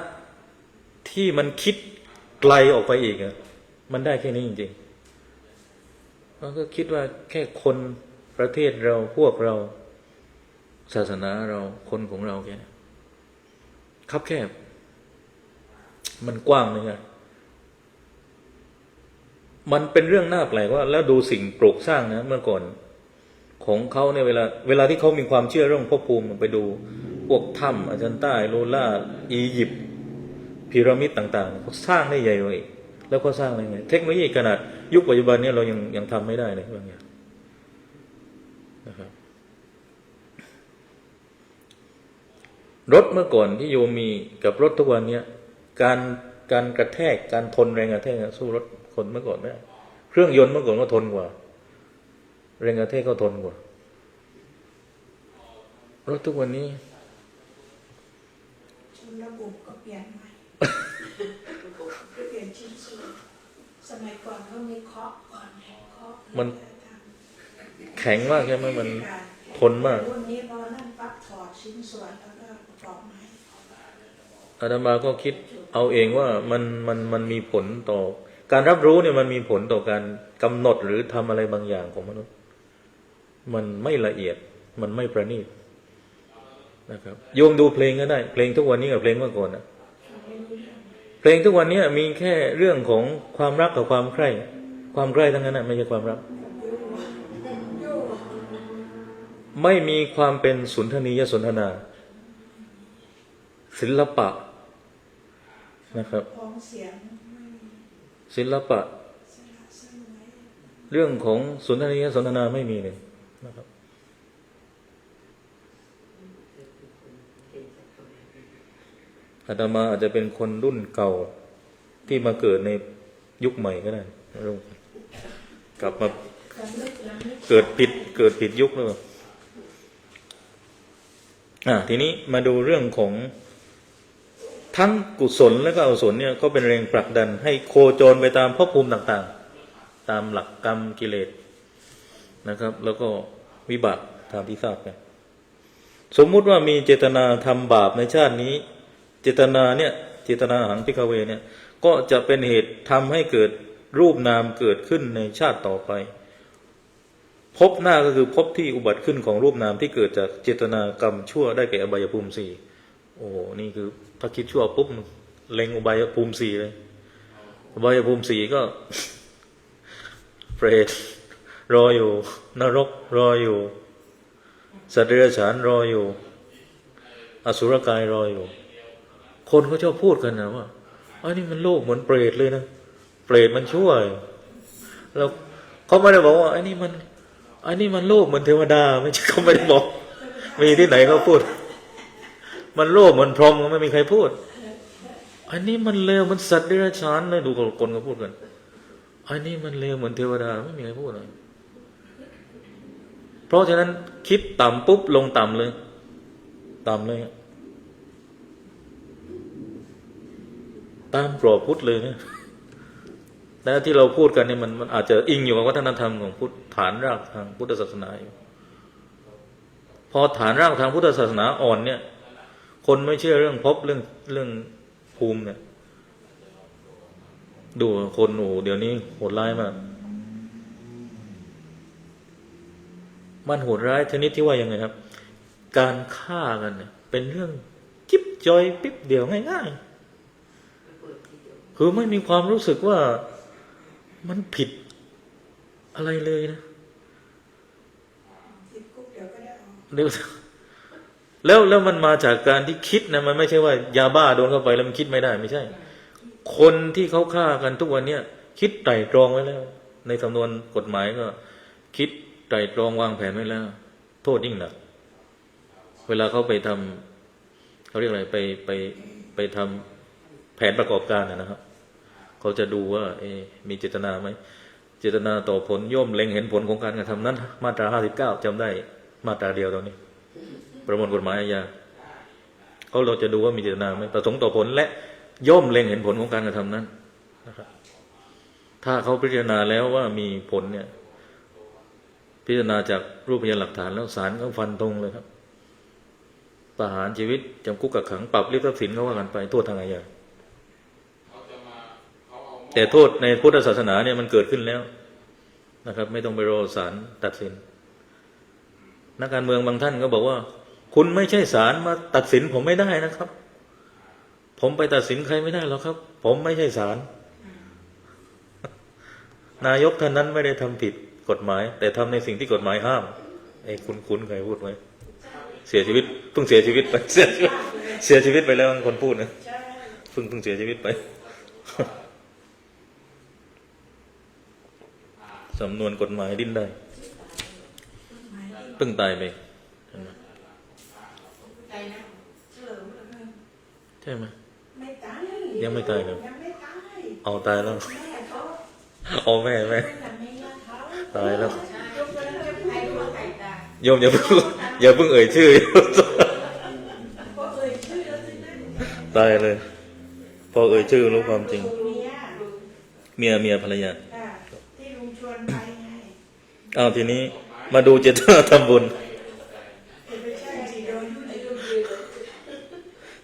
ที่มันคิดไกลออกไปอีกมันได้แค่นี้จริงๆมันก็คิดว่าแค่คนประเทศเราพวกเราศาสนาเราคนของเราแค่นี้คับแคบมันกว้างเลยไงมันเป็นเรื่องน่าแปลกว่าแล้วดูสิ่งปลูกสร้างนะเมื่อก่อนของเขาในเวลาที่เขามีความเชื่อเรื่องภพภูมิไปดูพวกถ้ำอาจันต้าโลล่าอียิปต์พีระมิดต่างๆเขาสร้างได้ใหญ่เลยแล้วก็สร้างอะไรไงเทคโนโลยีขนาดยุคปัจจุบันนี้เรายังทำไม่ได้เลยบางอย่างนะครับรถเมื่อก่อนที่โยมมีกับรถทุกวันนี้การกระแทกการทนแรงกระแทกสู้รถคนเมื่อก่อนไม่ได้เครื่องยนต์เมื่อก่อนก็ทนกว่าแรงกระแทกก็ทนกว่ารถทุกวันนี้ระบบก็เปลี่ยนใหม่เปลี่ยนชิ้นส่วนสมัยก่อนก็มีเคาะก่อนเคาะมันแข็งมากใช่ไหมมันทนมากรุ่นนี้พอนั่นปั๊บถอดชิ้นส่วนแล้วก็ประกอบใหม่อาตมาก็คิดเอาเองว่ามันมีผลต่อการรับรู้เนี่ยมันมีผลต่อการกำหนดหรือทำอะไรบางอย่างของมนุษย์มันไม่ละเอียดมันไม่ประณีตนะครับโยมดูเพลงก็ได้เพลงทุกวันนี้กับเพลงเมื่อก่อนนะเพลงทุกวันนี้มีแค่เรื่องของความรักกับความใคร่ทั้งนั้นนะไม่ใช่ความรักไม่มีความเป็นสุนทรียสนทนาศิลปะนะครับศิลปะเรื่องของสุนทรียสนทนาไม่มีเลยนะครับอาตมาอาจจะเป็นคนรุ่นเก่าที่มาเกิดในยุคใหม่ก็ได้กลับมาเกิดผิดยุคเลยทีนี้มาดูเรื่องของทั้งกุศลและก็อกุศลเนี่ยก็เป็นแรงผลักดันให้โคจรไปตามภพภูมิต่างๆตามหลักกรรมกิเลสนะครับแล้วก็วิบากตามที่ทราบกันสมมุติว่ามีเจตนาทำบาปในชาตินี้เจตนาหังภิกขเวเนี่ยก็จะเป็นเหตุทำให้เกิดรูปนามเกิดขึ้นในชาติต่อไปภพหน้าก็คือภพที่อุบัติขึ้นของรูปนามที่เกิดจากเจตนากรรมชั่วได้แก่อบายภูมิสี่โอ้โหนี่คือถ้าคิดชั่วปุ๊บเล็งอบายภูมิสี่เลยอบายภูมิสี่ก็เปรตรออยู่นรกรออยู่สัตว์เดรัจฉานรออยู่อสุรกายรออยู่คนเขาชอบพูดกันนะว่าอันนี้มันโลกเหมือนเปรตเลยนะเปรตมันชั่วแล้วเขาไม่ได้บอกว่าอันนี้มันโลกเหมือนเทวดาไม่ใช่เขาไม่ได้บอกมีที่ไหนเขาพูดมันโลกเหมือนพรหมก็ไม่มีใครพูดอันนี้มันเลวมันสัตว์เดรัจฉานเลยดูคนเขาพูดกันอันนี้มันเลวเหมือนเทวดาไม่มีใครพูดเลยเพราะฉะนั้นคิดต่ำปุ๊บลงต่ำเลยต่ำเลยตามกรอบพุทธเลยเนี่ยแต่ที่เราพูดกันเนี่ยมันอาจจะอิงอยู่กับวัฒนธรรมของพุทธฐานรากทางพุทธศาสนาอยู่พอฐานรากทางพุทธศาสนาอ่อนเนี่ยคนไม่เชื่อเรื่องภพเรื่องภูมิเนี่ยดูคนโอ้เดี๋ยวนี้โหดร้ายมากมันโหดร้ายชนิดที่ว่ายังไงครับการฆ่ากันเนี่ยเป็นเรื่องจิ๊บจอยปิ๊บเดียวง่ายๆคือไม่มีความรู้สึกว่ามันผิดอะไรเลยนะ เรียกแล้วมันมาจากการที่คิดนะมันไม่ใช่ว่ายาบ้าโดนเข้าไปแล้วมันคิดไม่ได้ไม่ใช่ คนที่เขาฆ่ากันทุกวันเนี้ยคิดไตร่ตรองไว้แล้วในสำนวนกฎหมายก็คิดไตร่ตรองวางแผนไว้แล้วโทษยิ่งหนักเวลาเขาไปทำเขาเรียกอะไรไปทำแผนประกอบการนะครับเขาจะดูว่ามีเจตนาไหมเจตนาต่อผลย่อมเล็งเห็นผลของการกระทำนั้นมาตรา59จำได้มาตราเดียวตอนนี้ประมวลกฎหมายอาญาเราจะดูว่ามีเจตนาไหมประสงค์ต่อผลและย่อมเล็งเห็นผลของการกระทำนั้นนะครับถ้าเขาพิจารณาแล้วว่ามีผลเนี่ยพิจารณาจากรูปพยานหลักฐานแล้วศาลก็ฟันธงเลยครับประหารชีวิตจำคุกกักขังปรับริบทรัพย์สินเขาว่ากันไปโทษทางอาญาแต่โทษในพุทธศาสนาเนี่ยมันเกิดขึ้นแล้วนะครับไม่ต้องไปรอศาลตัดสินนักการเมืองบางท่านก็บอกว่าคุณไม่ใช่ศาลมาตัดสินผมไม่ได้นะครับผมไปตัดสินใครไม่ได้หรอกครับผมไม่ใช่ศาลนายกท่านนั้นไม่ได้ทำผิดกฎหมายแต่ทำในสิ่งที่กฎหมายห้ามคุณใครพูดไว้เสียชีวิตเพิ่งเสียชีวิตไปเสียชีวิตไปแล้วคนพูดนะเพิ่งเสียชีวิตไปสำนวนกฎหมายดิ้นได้เพิ่งตายไปใช่ไหมยังไม่ตายเลยเอาตายแล้วเอาแม่ตายแล้วโยมอย่าเพิ่งเอ่ยชื่อตายเลยพอเอ่ยชื่อรู้ความจริงเมียภรรยาที่ลุงชวนไปไงเอาทีนี้มาดูเจตนาทำบุญ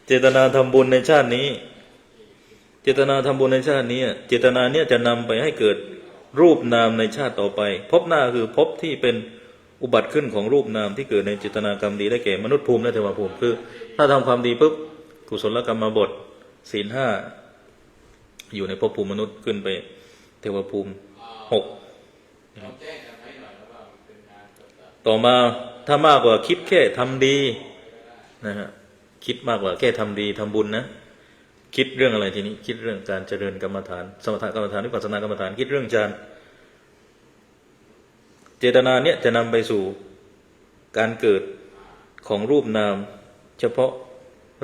เจตนาทำบุญในชาตินี้เจตนาทำบุญในชาตินี้เจตนาเนี่ยจะนำไปให้เกิดรูปนามในชาติต่อไปภพหน้าคือภพที่เป็นอุบัติขึ้นของรูปนามที่เกิดในเจตนากรรมดีได้แก่มนุษย์ภูมิและเทวภูมิคือถ้าทำความดีปุ๊บกุศลกรรมบทศีล 5อยู่ในภพภูมิมนุษย์ขึ้นไปเทวภูมิ6ต่อมาถ้ามากกว่าคิดแค่ทำดีนะฮะคิดมากกว่าแค่ทำดีทำบุญนะคิดเรื่องอะไรทีนี้คิดเรื่องการเจริญกรรมฐานสมถกรรมฐานวิปัสสนากรรมฐานคิดเรื่องฌานเจตนาเนี่ยจะนำไปสู่การเกิดของรูปนามเฉพาะ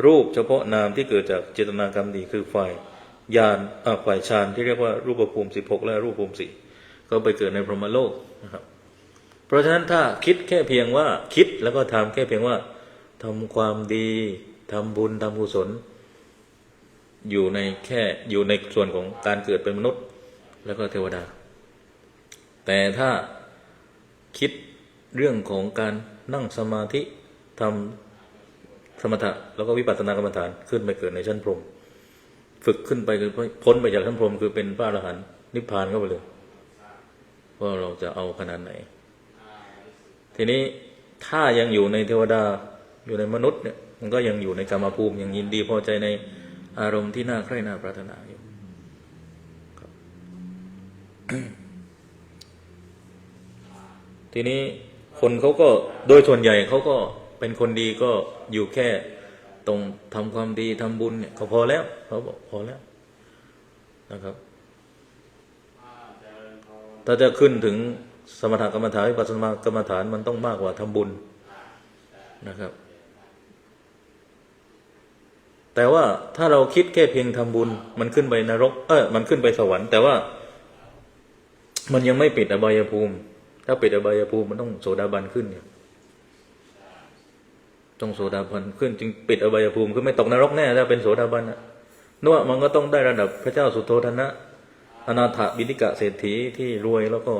รูปเฉพาะนามที่เกิดจากเจตนากรรมดีคือฝ่ายญาณฝ่ายฌานที่เรียกว่ารูปภูมิ16และรูปภูมิ4ก็ไปเกิดในพรหมโลกนะครับเพราะฉะนั้นถ้าคิดแค่เพียงว่าคิดแล้วก็ทำแค่เพียงว่าทำความดีทำบุญทำกุศลอยู่ในส่วนของการเกิดเป็นมนุษย์แล้วก็เทวดาแต่ถ้าคิดเรื่องของการนั่งสมาธิทำสมถะแล้วก็วิปัสสนากรรมฐานขึ้นไปเกิดในชั้นพรหมฝึกขึ้นไปคือพ้นไปจากชั้นพรหมคือเป็นพระอรหันต์นิพพานเข้าไปเลยว่าเราจะเอาขนาดไหนทีนี้ถ้ายังอยู่ในเทวดาอยู่ในมนุษย์เนี่ยมันก็ยังอยู่ในกรรมภูมิยังยินดีพอใจในอารมณ์ที่น่าใคร่น่าปรารถนาอยู่ทีนี้คนเขาก็โดยส่วนใหญ่เขาก็เป็นคนดีก็อยู่แค่ตรงทำความดีทำบุญเนี่ยก็พอแล้วเขาบอกพอแล้วนะครับถ้าจะขึ้นถึงสมถกรรมฐานวิปัสสนากรรมฐานมันต้องมากกว่าทำบุญนะครับแต่ว่าถ้าเราคิดแค่เพียงทำบุญมันขึ้นไปนรกมันขึ้นไปสวรรค์แต่ว่ามันยังไม่ปิดอบายภูมิถ้าปิดอบายภูมิมันต้องโสดาบันขึ้นเนี่ยต้องโสดาบันขึ้นจึงปิดอบายภูมิคือไม่ตกนรกแน่ถ้าเป็นโสดาบันนึกว่ามันก็ต้องได้ระดับพระเจ้าสุโธทนะอนาถบิณฑิกะเศรษฐีที่รวยแล้วก็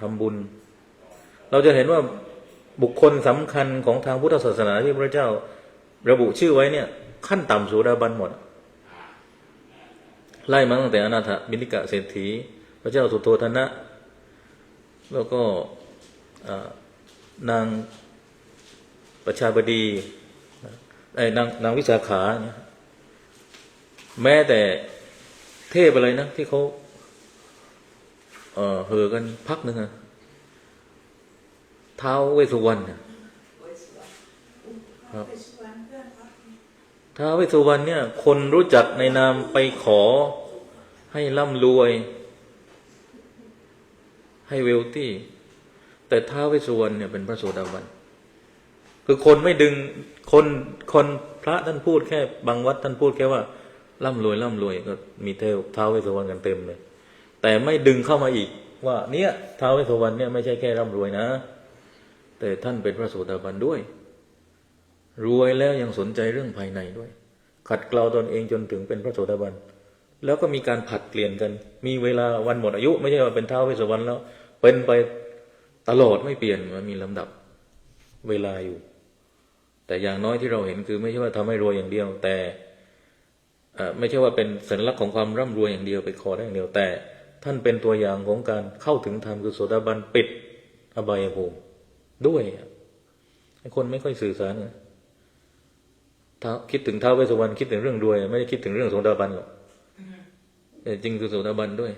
ทำบุญเราจะเห็นว่าบุคคลสำคัญของทางพุทธศาสนาที่พระเจ้าระบุชื่อไว้เนี่ยขั้นต่ำโสดาบันหมดไล่มาตั้งแต่อนาถบิณฑิกะเศรษฐีพระเจ้าสุโธทนะแล้วก็นางประชาบดีนางวิสาขาเนี่ยแม้แต่เทพอะไรนะที่เขาเห่อกันพักนึงท้าวเวสสุวรรณ ครับ ไปสวรรค์เพื่อนวัด ท้าวเวสสุวรรณเนี่ยคนรู้จักในนามไปขอให้ร่ำรวยให้เวลตี้แต่ท้าวเวสสุวรรณเนี่ยเป็นพระโสดาบันคือคนไม่ดึงคนพระท่านพูดแค่บางวัดท่านพูดแค่ว่าร่ำรวยก็มีท้าวเวสสุวรรณกันเต็มเลยแต่ไม่ดึงเข้ามาอีกว่าเนี่ยท้าวเวสสุวรรณเนี่ยไม่ใช่แค่ร่ำรวยนะแต่ท่านเป็นพระโสดาบันด้วยรวยแล้วยังสนใจเรื่องภายในด้วยขัดเกลาตนเองจนถึงเป็นพระโสดาบันแล้วก็มีการผัดเปลี่ยนกันมีเวลาวันหมดอายุไม่ใช่ว่าเป็นท้าวเวสสุวรรณแล้วเป็นไปตลอดไม่เปลี่ยนมันมีลำดับเวลาอยู่แต่อย่างน้อยที่เราเห็นคือไม่ใช่ว่าทำให้รวยอย่างเดียวแต่ไม่ใช่ว่าเป็นสัญลักษณ์ของความร่ำรวยอย่างเดียวไปขอได้อย่างเดียวแต่ท่านเป็นตัวอย่างของการเข้าถึงธรรมคือโสดาบันปิดอบายภูมิด้วยให้คนไม่ค่อยสื่อสารนะคิดถึงท้าวเวสสุวรรณคิดถึงเรื่องรวยไม่ได้คิดถึงเรื่องโสดาบันหรอกแต่จริงคือโสดาบันด้วย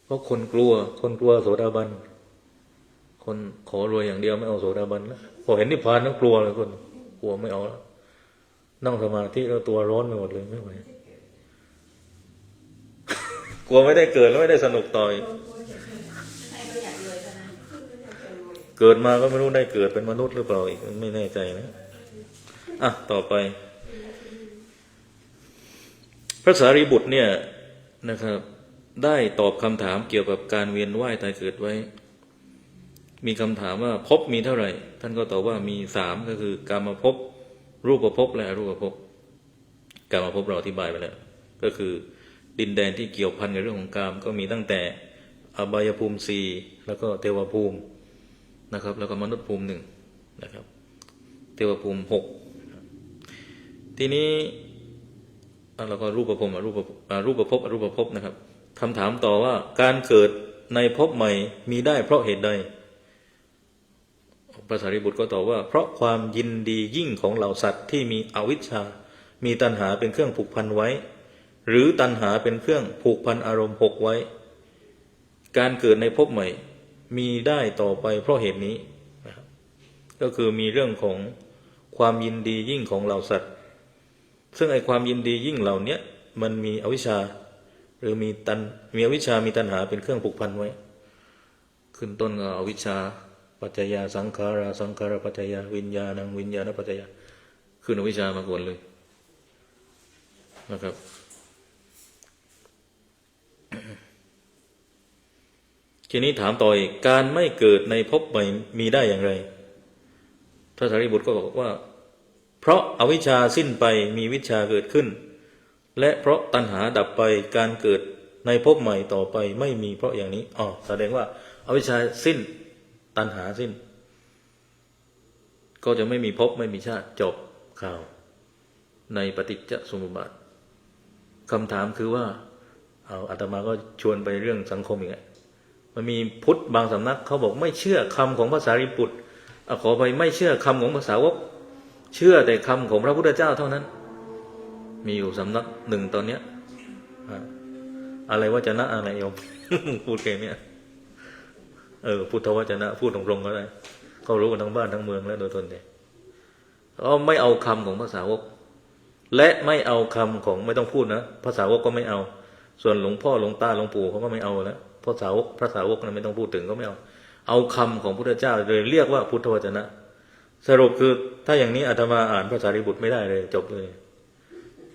เพราะคนกลัวโสดาบันคนขอรวยอย่างเดียวไม่เอาโสดาบันแล้วพอเห็นนิพพานแล้วกลัวเลยคนกลัวไม่เอาแล้วนั่งสมาธิแล้วตัวร้อนไปหมดเลยไม่ไหวกลัวไม่ได้เกิดแล้วไม่ได้สนุกต่อยเกิดมาก็ไม่รู้ได้เกิดเป็นมนุษย์หรือเปล่าอีกไม่แน่ใจนะต่อไปพระสารีบุตรเนี่ยนะครับได้ตอบคำถามเกี่ยวกับการเวียนว่ายตายเกิดไว้มีคำถามว่าภพมีเท่าไหร่ท่านก็ตอบว่ามี3ก็คือกามภพรูปภพและอรูปภพกามภพเราอธิบายไปแล้วก็คือดินแดนที่เกี่ยวพันกับเรื่องของกามก็มีตั้งแต่อบายภูมิ4แล้วก็เทวภูมินะครับแล้วก็มนุษย์ภูมิ1นะครับเทวภูมิ6ทีนี้แล้วก็รูปภพอรูปภพนะครับคำถามต่อว่าการเกิดในภพใหม่มีได้เพราะเหตุใดพระสารีบุตรก็ตอบว่าเพราะความยินดียิ่งของเหล่าสัตว์ที่มีอวิชชามีตัณหาเป็นเครื่องผูกพันไว้หรือตัณหาเป็นเครื่องผูกพันอารมณ์6ไว้การเกิดในภพใหม่มีได้ต่อไปเพราะเหตุนี้นะครับก็คือมีเรื่องของความยินดียิ่งของเหล่าสัตว์ซึ่งไอ้ความยินดียิ่งเหล่านี้มันมีอวิชชาหรือมีอวิชชามีตัณหาเป็นเครื่องผูกพันไว้ขึ้นต้นก็อวิชชาปัจจยาสังขารปัจจยาวิญญาณปัจจยาขึ้นอวิชชามาก่อนเลยนะครับทีนี้ถามต่ออีกการไม่เกิดในภพใหม่มีได้อย่างไรพระสารีบุตรก็บอกว่าเพราะอวิชชาสิ้นไปมีวิชชาเกิดขึ้นและเพราะตัณหาดับไปการเกิดในภพใหม่ต่อไปไม่มีเพราะอย่างนี้แสดงว่าอวิชชาสิ้นตัณหาสิ้นก็จะไม่มีภพไม่มีชาติจบข่าวในปฏิจจสมุปบาทคำถามคือว่าอาตมาก็ชวนไปเรื่องสังคมอีกมันมีพุทธบางสำนักเขาบอกไม่เชื่อคำของพระสารีบุตรขอไปไม่เชื่อคำของภาษาวกเชื่อแต่คำของพระพุทธเจ้าเท่านั้นมีอยู่สำนักหนึ่งตอนเนี้ยอะไรวจนะอะไรโยม พูดแค่นี้พุทธวจนะพูดตรงๆก็ได้เขารู้กันทั้งบ้านทั้งเมืองแล้วโดยตนเองเขาไม่เอาคำของภาษาวกและไม่เอาคำของไม่ต้องพูดนะภาษาวกก็ไม่เอาส่วนหลวงพ่อหลวงตาหลวงปู่เขาก็ไม่เอาแล้วพระสาวกนั้นไม่ต้องพูดถึงก็ไม่เอาคำของพุทธเจ้าเลยเรียกว่าพุทธวจนะสรุปคือถ้าอย่างนี้อาตมาอ่านพระสารีบุตรไม่ได้เลยจบเลย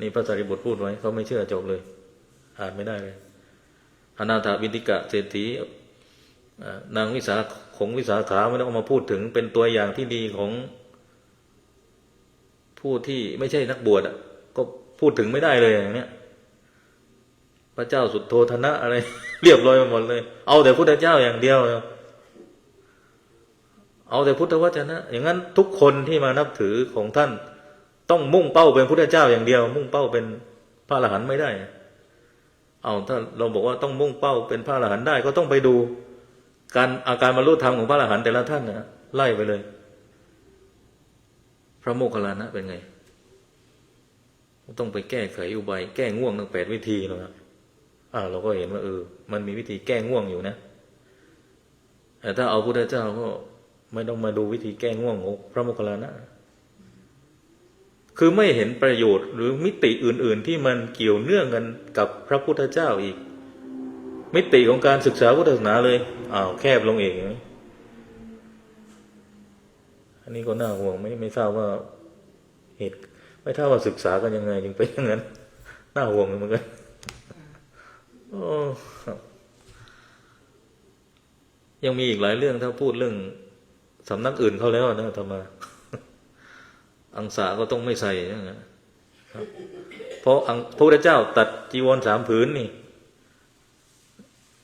นี่พระสารีบุตรพูดไว้เขาไม่เชื่อจบเลยอ่านไม่ได้เลยอนาถบิณฑิกะเศรษฐีนางวิสาขาไม่ต้องเอามาพูดถึงเป็นตัวอย่างที่ดีของผู้ที่ไม่ใช่นักบวชก็พูดถึงไม่ได้เลยอย่างเนี้ยพระเจ้าสุโธทนะอะไร เรียบร้อยหมดเลยเอาแต่พุทธเจ้าอย่างเดียวเอาแต่พุทธวจนะอย่างนั้นทุกคนที่มานับถือของท่านต้องมุ่งเป้าเป็นพุทธเจ้าอย่างเดียวมุ่งเป้าเป็นพระอรหันต์ไม่ได้ถ้าเราบอกว่าต้องมุ่งเป้าเป็นพระอรหันต์ได้ก็ต้องไปดูอาการบรรลุธรรมของพระอรหันต์แต่ละท่านนะไล่ไปเลยพระโมคคัลลานะเป็นไงต้องไปแก้ไขอุบายแก้ง่วงตั้ง8 วิธีแล้วนะเราก็เห็นว่ามันมีวิธีแก้ง่วงอยู่นะแต่ถ้าเอาพุทธเจ้าก็ ไม่ต้องมาดูวิธีแก้ง่วงของพระโมคคัลลานะ คือไม่เห็นประโยชน์หรือมิติอื่นๆที่มันเกี่ยวเนื่องกันกับพระพุทธเจ้าอีก มิติของการศึกษาพุทธศาสนาเลยแคบลงเองอันนี้ก็น่าห่วงไม่ทราบว่าเหตุไม่ทราบว่าศึกษากันยังไงจึงเป็นอย่างนั้นน่าห่วงเหมือนกันยังมีอีกหลายเรื่องถ้าพูดเรื่องสำนักอื่นเขาแล้วนะธรรมาอังสาก็ต้องไม่ใส่อย่างนั้นเพราะพระพุทธเจ้าตัดจีวร3 ผืนนี่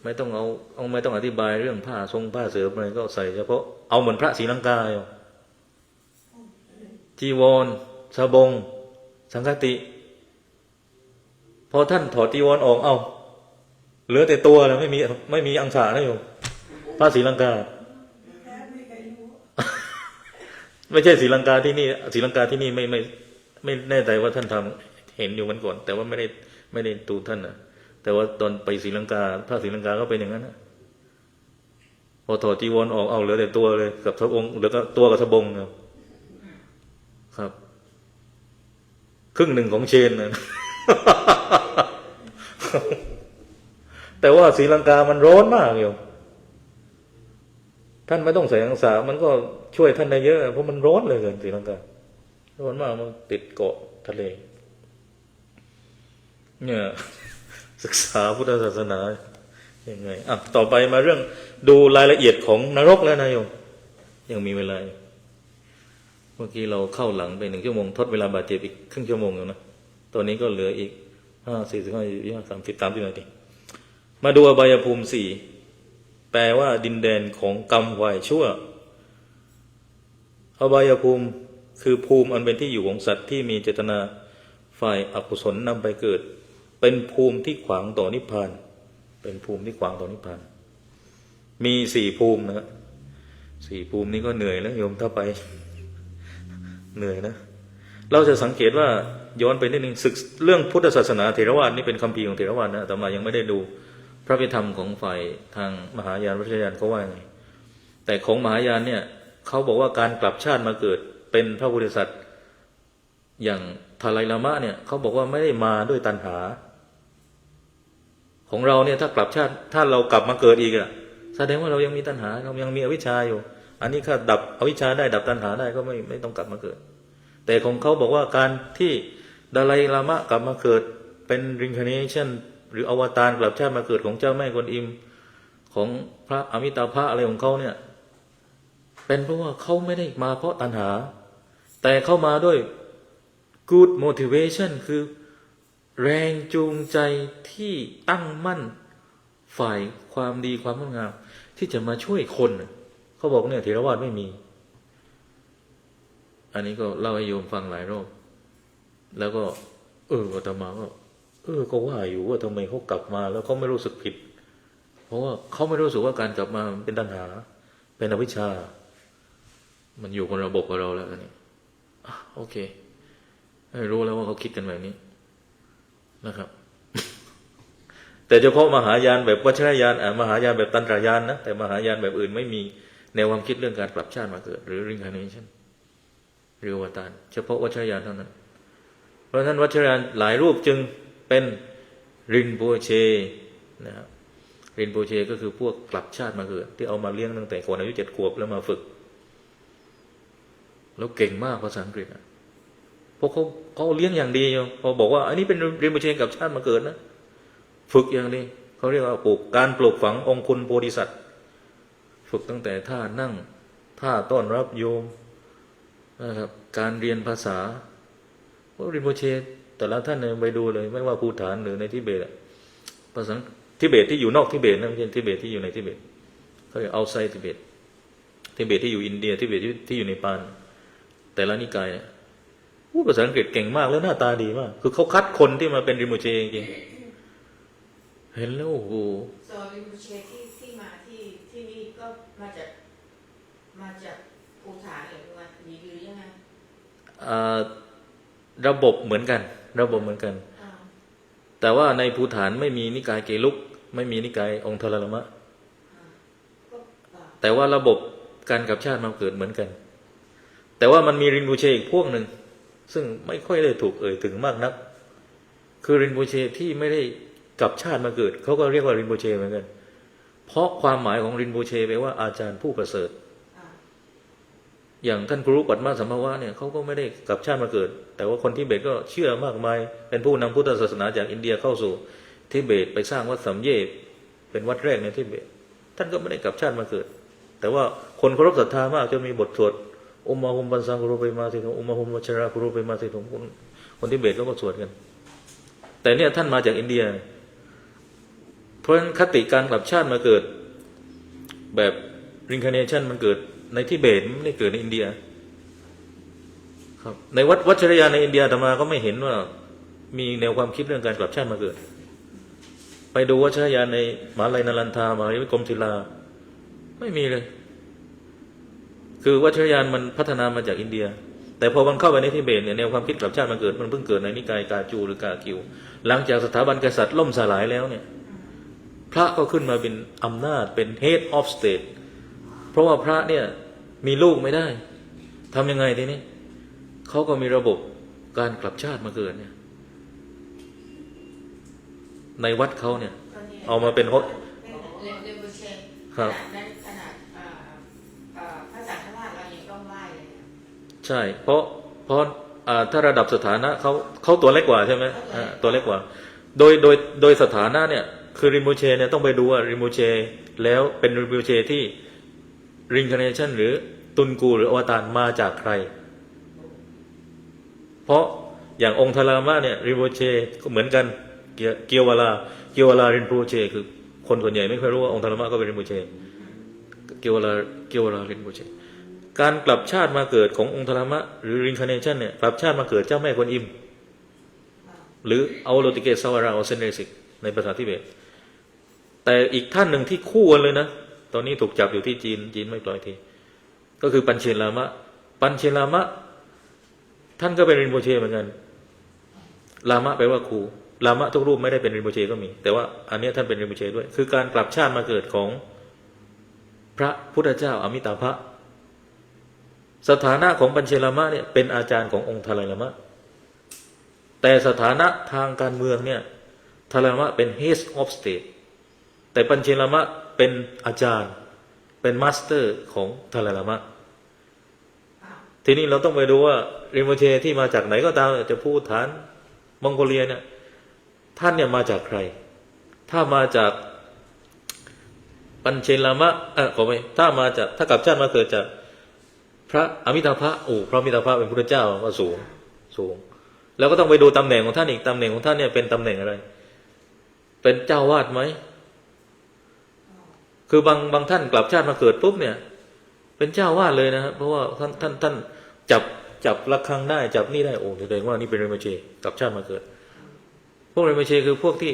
ไม่ต้องไม่ต้องอธิบายเรื่องผ้าผ้าเสืออะไรก็ใส่เฉพาะเอาเหมือนพระศรีลังกาอยู่จีวรสบงสังฆติพอท่านถอดจีวรออกเหลือแต่ตัวแล้วไม่มีอังสาแล้วอยู่พระศรีลังกาไม่ใช่ศรีลังกาที่นี่ศรีลังกาที่นี่ไม่แน่ใจว่าท่านทำเห็นอยู่มันก่อนแต่ว่าไม่ได้ตูท่านนะแต่ว่าตอนไปศรีลังกาพระศรีลังกาก็เป็นอย่างนั้นนะพอถอดจีวรออกเหลือแต่ตัวเลยกับสบงเหลือก็ตัวกับสบงครับครึ่งหนึ่งของเชนนะแต่ว่าศรีลังกามันร้อนมากอยู่ท่านไม่ต้องใส่อังสามันก็ช่วยท่านได้เยอะเพราะมันร้อนเลยเกินศรีลังการ้อนมากมันติดเกาะทะเลเนี่ยศึกษาพุทธศาสนายังไงต่อไปมาเรื่องดูรายละเอียดของนรกแล้วนะโยมยังมีเวลาเมื่อกี้เราเข้าหลังไป1 ชั่วโมงทดเวลาบาดเจ็บอีกครึ่งชั่วโมงอยู่นะตอนนี้ก็เหลืออีก30 นาทีมาดูอบายภูมิ4แปลว่าดินแดนของกรรมวายชั่วอบายภูมิคือภูมิอันเป็นที่อยู่ของสัตว์ที่มีเจตนาฝ่ายอกุศลนำไปเกิดเป็นภูมิที่ขวางต่อนิพพานเป็นภูมิที่ขวางต่อนิพพานมี4 ภูมินะ4 ภูมินี้ก็เหนื่อยแล้วโยมถ้าไปเหนื่อยนะเราจะสังเกตว่าย้อนไปนิดนึงศึกเรื่องพุทธศาสนาเถรวาทนี่เป็นคัมภีร์ของเถรวาทนะแต่มายังไม่ได้ดูพระพิธรรมของฝ่ายทางมหายานวัชรยานเขาว่าไงแต่ของมหายานเนี่ยเขาบอกว่าการกลับชาติมาเกิดเป็นพระโพธิสัตว์อย่างทาไลลามะเนี่ยเขาบอกว่าไม่ได้มาด้วยตัณหาของเราเนี่ยถ้ากลับชาติถ้าเรากลับมาเกิดอีกแสดงว่าเรายังมีตัณหาเรายังมีอวิชชาอยู่อันนี้ถ้าดับอวิชชาได้ดับตัณหาได้ก็ไม่ต้องกลับมาเกิดแต่ของเขาบอกว่าการที่ดาไลลามะกลับมาเกิดเป็น reincarnation หรืออวตารกลับชาติมาเกิดของเจ้าแม่กวนอิมของพระอมิตาภะอะไรของเขาเนี่ยเป็นเพราะว่าเขาไม่ได้มาเพราะตัณหาแต่เข้ามาด้วย good motivation คือแรงจูงใจที่ตั้งมั่นฝ่ายความดีความงดงามที่จะมาช่วยคนเขาบอกเนี่ยเถรวาทไม่มีอันนี้ก็เล่าให้โยมฟังหลายรอบแล้วก็อาตมาก็ก็ว่าอยู่ว่าทำไมเขากลับมาแล้วเขาไม่รู้สึกผิดเพราะว่าเขาไม่รู้สึกว่าการกลับมาเป็นตัณหาเป็นอวิชชามันอยู่คนระบบกับเราแล้วอันนี้โอเครู้แล้วว่าเขาคิดกันแบบนี้นะครับ แต่เฉพาะมหายานแบบวัชรยานมหายานแบบตันตรายานนะแต่มหายานแบบอื่นไม่มีแนวความคิดเรื่องการกลับชาติมาเกิดหรือ reincarnation หรืออวตารเฉพาะวัชรยานเท่านั้นเพราะฉะนั้นวัชรยานหลายรูปจึงเป็นรินโปเชนะครับรินโปเชก็คือพวกกลับชาติมาเกิดที่เอามาเลี้ยงตั้งแต่ก่อนอายุ7 ขวบแล้วมาฝึกแล้วเก่งมากภาษาอังกฤษเพราะเขาเลี้ยงอย่างดีอยู่พอบอกว่าอันนี้เป็นรินโปเชกลับชาติมาเกิดนะฝึกอย่างนี้เขาเรียกว่าการปลูกฝังองคุณโพธิสัตว์ฝึกตั้งแต่ท่านั่งท่าต้อนรับโยมนะครับการเรียนภาษาพวกรินโปเชแต่ละท่านเนี่ยไปดูเลยไม่ว่าภูฏานหรือในทิเบตภาษาทิเบตที่อยู่นอกทิเบตนะไม่ใช่ทิเบตที่อยู่ในทิเบตเขาเรียก outside ทิเบตที่อยู่อินเดียทิเบตที่อยู่ในปานแต่ละนิกายพูดภาษาอังกฤษเก่งมากแล้วหน้าตาดีมากคือเขาคัดคนที่มาเป็นรินโปเชจริงเห็นแล้วโอ้โหโซลิมูเชที่มาที่นี่ก็มาจากภูฏานหรือยังไงระบบเหมือนกันแต่ว่าในภูฏานไม่มีนิกายเกลุกไม่มีนิกายองค์ทรลมะแต่ว่าระบบ การกลับชาติมาเกิดเหมือนกัน แต่ว่ามันมีรินโบเชอีกพวกหนึ่งซึ่งไม่ค่อยได้ถูกเอ่ยถึงมากนักคือรินโบเชที่ไม่ได้กลับชาติมาเกิดเขาก็เรียกว่ารินโบเชเหมือนกันเพราะความหมายของรินโบเชแปลว่าอาจารย์ผู้ประเสริฐอย่างท่านครูปัตมาสัมภวะเนี่ยเขาก็ไม่ได้กลับชาติมาเกิดแต่ว่าคนทิเบตก็เชื่อมากมายเป็นผู้นำพุทธศาสนาจากอินเดียเข้าสู่ทิเบตไปสร้างวัดสัมเยบเป็นวัดแรกในทิเบตท่านก็ไม่ได้กลับชาติมาเกิดแต่ว่าคนเคารพศรัทธามากจนมีบทสวดอุมมาหุมบันซังกุรุไปมาสิทงอุมมาหุมวัชรากุรุไปมาสิทงคนทิเบตก็สวดกันแต่เนี่ยท่านมาจากอินเดียเพราะฉะนั้นคติการกลับชาติมาเกิดแบบ reincarnation มันเกิดในทิเบตไม่ได้เกิดในอินเดียครับในวัชรยานในอินเดียอาตมาก็ไม่เห็นว่ามีแนวความคิดเรื่องการกลับชาติมาเกิดไปดูวัชรยานในมหาลัยนารันทามหาวิทยาลัยกรมศิลาไม่มีเลยคือวัชรยานมันพัฒนามาจากอินเดียแต่พอมันเข้าไปในทิเบตเนี่ยแนวความคิดกลับชาติมาเกิดมันเพิ่งเกิดในนิกายกาจูหรือกากิวหลังจากสถาบันกษัตริย์ล่มสลายแล้วเนี่ยพระก็ขึ้นมาเป็นอำนาจเป็น head of state เพราะว่าพระเนี่ยมีลูกไม่ได้ทำยังไงทีนี้เขาก็มีระบบการกลับชาติมาเกิดเนี่ยในวัดเขาเนี่ยเอามาเป็นฮดครับขนาดพระสังฆราชเรายังต้องไหว้เลยใช่เพราะถ้าระดับสถานะเขาตัวเล็กกว่าใช่ไหมตัวเล็กกว่าโดยสถานะเนี่ยคือรินโบเชเนี่ยต้องไปดูว่ารินโบเชแล้วเป็นรินโบเชที่ reincarnation หรือตุนกูหรืออวตารมาจากใครเพราะอย่างองค์ทารามะเนี่ยรินโบเชก็เหมือนกันเกียววาลารินโบเชคือคนส่วนใหญ่ไม่ค่อยรู้ว่าองค์ทารามะก็เป็นรินโบเชเกียววาลารินโบเชการกลับชาติมาเกิดขององค์ทารามะหรือ reincarnation เนี่ยกลับชาติมาเกิดเจ้าแม่กวนอิมหรือเอาโลติเกสสวาราออเซนเรสิกในภาษาทิเบตแต่อีกท่านหนึ่งที่คู่กันเลยนะตอนนี้ถูกจับอยู่ที่จีนไม่ปล่อยทีก็คือปัญเชลามะท่านก็เป็นรินโบเชเหมือนกันลามะแปลว่าครูลามะทุกรูปไม่ได้เป็นรินโบเชก็มีแต่ว่าอันนี้ท่านเป็นรินโบเชด้วยคือการกลับชาติมาเกิดของพระพุทธเจ้าอมิตาภะสถานะของปัญเชลามะเนี่ยเป็นอาจารย์ขององค์ทารายามะแต่สถานะทางการเมืองเนี่ยทารายามะเป็น head of state แต่ปัญเชลามะเป็นอาจารย์เป็นมาสเตอร์ของทารายามะทีนี้เราต้องไปดูว่ารินโบเชที่มาจากไหนก็ตามจะพูดฐานมองโกเลียเนี่ยท่านเนี่ยมาจากใครถ้ามาจากปัญเชลามะขอไปถ้ากลับชาติมาเกิดจากพระอมิตาภะพระอมิตาภะเป็นพระเจ้าก็สูงแล้วก็ต้องไปดูตำแหน่งของท่านอีกตำแหน่งของท่านเนี่ยเป็นตำแหน่งอะไรเป็นเจ้าวาดไหมคือบางท่านกลับชาติมาเกิดปุ๊บเนี่ยเป็นเจ้าวาดเลยนะครับเพราะว่าท่านจับระฆังได้จับนี่ได้แสดงว่านี่เป็นเรมเชกลับชาติมาเกิดพวกเรมเชคือพวกที่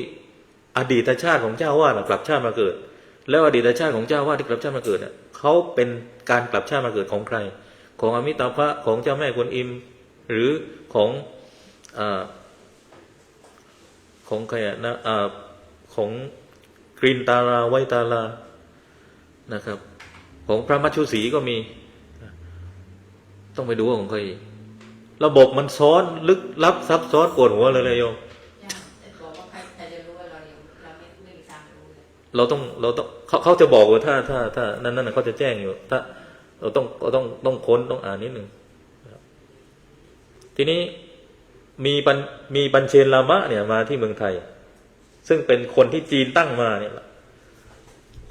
อดีตชาติของเจ้าวาดกลับชาติมาเกิดแล้วอดีตชาติของเจ้าวาดที่กลับชาติมาเกิดเนี่ยเขาเป็นการกลับชาติมาเกิดของใครของอมิตาภะของเจ้าแม่กวนอิมหรือของใครนะของกรีนตาราไวตารานะครับของพระมัชชุศรีก็มีต้องไปดูว่าของใครระบบมันซ้อนลึกลับซับซ้อนปวดหัวเลยโยมเราต้องเขาจะบอกว่าถ้านั่นเขาจะแจ้งอยู่ถ้าเราต้องค้นต้องอ่านนิดหนึ่งทีนี้มีปัญเชนลามะเนี่ยมาที่เมืองไทยซึ่งเป็นคนที่จีนตั้งมาเนี่ย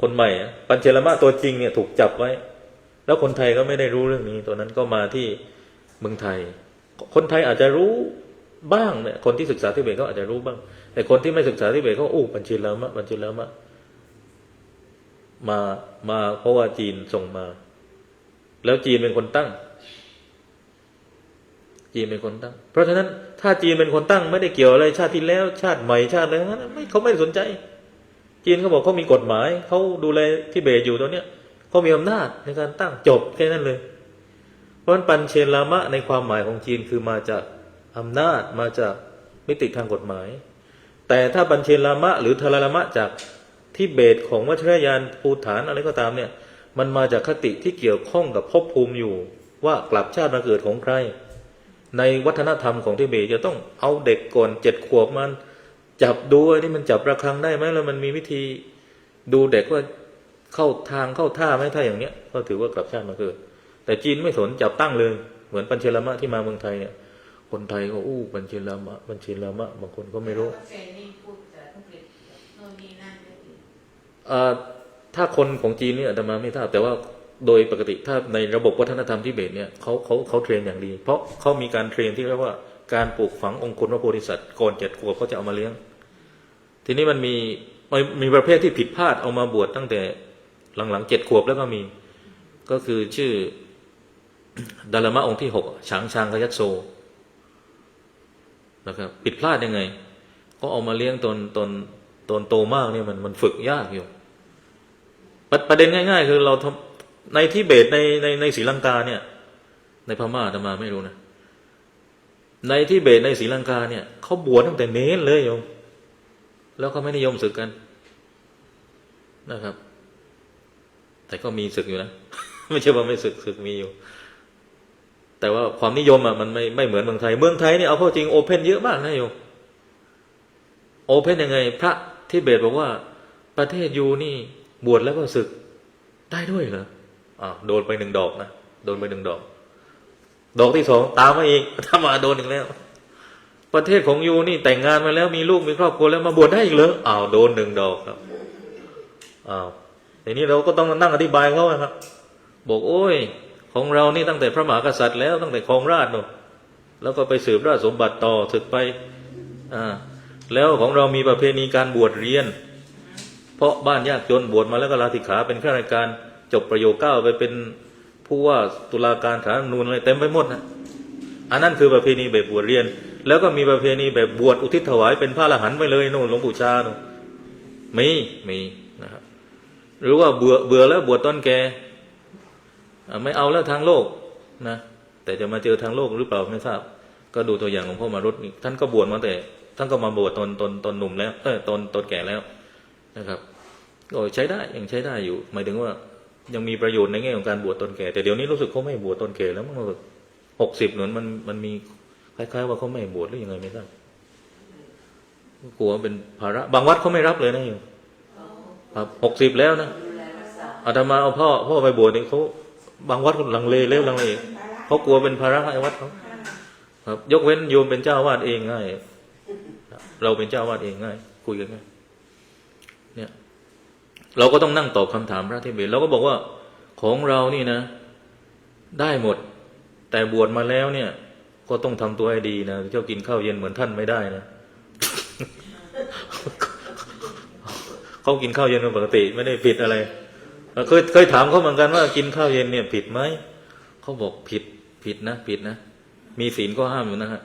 คนใหม่ปัญเชนลามะตัวจริงเนี่ยถูกจับไว้แล้วคนไทยก็ไม่ได้รู้เรื่องนี้ตัวนั้นก็มาที่เมืองไทยคนไทยอาจจะรู้บ้างเนี่ยคนที่ศึกษาทิเบตเขาอาจจะรู้บ้างแต่คนที่ไม่ศึกษาทิเบตเขาปัญเชนลามะมาเพราะว่าจีนส่งมาแล้วจีนเป็นคนตั้งเพราะฉะนั้นถ้าจีนเป็นคนตั้งไม่ได้เกี่ยวอะไรชาติที่แล้วชาติใหม่ชาติอะไรนั้นเขาไม่สนใจจีนเขาบอกเขามีกฎหมายเขาดูแลทิเบตอยู่ตอนเนี้ยเขามีอำนาจในการตั้งจบแค่นั้นเลยเพราะฉะนั้นปัญเชนลามะในความหมายของจีนคือมาจากอำนาจมาจากมิติทางกฎหมายแต่ถ้าปัญเชนลามะหรือทารายามะจากทิเบตของวัชรยานภูฐานอะไรก็ตามเนี่ย มันมาจากคติที่เกี่ยวข้องกับภพภูมิอยู่ว่ากลับชาติมาเกิดของใครในวัฒนธรรมของทิเบตจะต้องเอาเด็กก่อน7 ขวบมันจับดูไอ้นี่มันจับระฆังได้ไหมแล้วมันมีวิธีดูเด็กว่าเข้าทางเข้าท่าไหมถ้าอย่างเนี้ยก็ถือว่ากลับชาติมาเกิดแต่จีนไม่สนจับตั้งเลยเหมือนปัญเชลามะที่มาเมืองไทยเนี่ยคนไทยก็ปัญเชลามะปัญเชลามะบางคนก็ไม่รู้ถ้าคนของจีนเนี่ยอาตมาไม่ทราบแต่ว่าโดยปกติถ้าในระบบวัฒนธรรมทิเบตเนี่ยเขาเทรนอย่างดีเพราะเขามีการเทรนที่เรียกว่าการปลูกฝังองค์คุณพระโพธิสัตว์ก่อน7 ขวบเขาจะเอามาเลี้ยงทีนี้มันมีประเภทที่ผิดพลาดเอามาบวชตั้งแต่หลังๆ7 ขวบแล้วก็มีก็คือชื่อดาลามะองค์ที่6ฉางชางกยัตโซนะครับผิดพลาดยังไงก็เอามาเลี้ยงตอนโตมากเนี่ยมันฝึกยากอยู่ประเด็นง่ายๆคือเราในทิเบตในศรีลังกาเนี่ยในพม่าอาตมาไม่รู้นะในทิเบตในศรีลังกาเนี่ยเขาบวชตั้งแต่เน้นเลยโยมแล้วเขาไม่นิยมศึกกันนะครับแต่ก็มีศึกอยู่นะ ไม่ใช่ว่าไม่ศึกมีอยู่แต่ว่าความนิยมมันไม่เหมือนเมืองไทยเนี่ยเอาเข้าจริงโอเพ่นเยอะมากนะโยมโอเพ่นยังไงพระทิเบตบอกว่าประเทศยูนี่บวชแล้วก็ศึกได้ด้วยเหรอโดนไป1 ดอกนะโดนไป1 ดอกดอกที่2ตามมาอีกถ้ามาโดนอีกแล้วประเทศของยูนี่แต่งงานมาแล้วมีลูกมีครอบครัวแล้วมาบวชได้อีกเหรอโดน1 ดอกครับทีนี้เราก็ต้องนั่งอธิบายเขาครับบอกโอ้ยของเรานี่ตั้งแต่พระมหากษัตริย์แล้วตั้งแต่ครองราชย์เนาะแล้วก็ไปสืบราชสมบัติต่อศึกไปแล้วของเรามีประเพณีการบวชเรียนเพราะบ้านยากจนบวชมาแล้วก็ลาสิกขาเป็นข้าราชการจบประโยค9ไปเป็นผู้ว่าตุลาการศาลรัฐธรรมนูญอะไรเต็มไปหมดนะอันนั้นคือประเพณีแบบบวชเรียนแล้วก็มีประเพณีแบบบวชอุทิศถวายเป็นพระอรหันต์ไปเลยโน่นหลวงปู่ชาโน่นมีนะครับหรือว่าเบื่อแล้วบวชตอนแก่ไม่เอาแล้วทางโลกนะแต่จะมาเจอทางโลกหรือเปล่าไม่ทราบก็ดูตัวอย่างของพ่อมารุตนี่ท่านก็บวชมาแต่ท่านก็มาบวชตอนหนุ่มแล้วตอนแก่แล้วนะครับก็ใช้ได้ยังใช้ได้อยู่หมายถึงว่ายังมีประโยชน์ในแง่ของการบวชตอนแก่แต่เดี๋ยวนี้รู้สึกเขาไม่บวชตอนแก่แล้วมั้ง60เหมือนมันมีคล้ายๆว่าเขาไม่บวชหรือยังไงไม่ทราบกลัวเป็นภาระบางวัดเขาไม่รับเลยนะอยู่ครับ60แล้วนะอาตมาเอาพ่อไปบวชนี่เขาบางวัดลังเลเขากลัวเป็นภาระให้วัดเขาครับยกเว้นโยมเป็นเจ้าวาดเองง่ายเราเป็นเจ้าวาดเองง่ายคุยกันง่ายเนี่ยเราก็ต้องนั่งตอบคำถามพระทิเบตเราก็บอกว่าของเรานี่นะได้หมดแต่บวชมาแล้วเนี่ยก็ต้องทำตัวให้ดีนะเจ้ากินข้าวเย็นเหมือนท่านไม่ได้นะ เขากินข้าวเย็นเป็นปกติไม่ได้ผิดอะไรเคยถามเขาเหมือนกันว่ากินข้าวเย็นเนี่ยผิดไหมเขาบอกผิดนะมีศีลก็ห้ามอยู่นะฮะ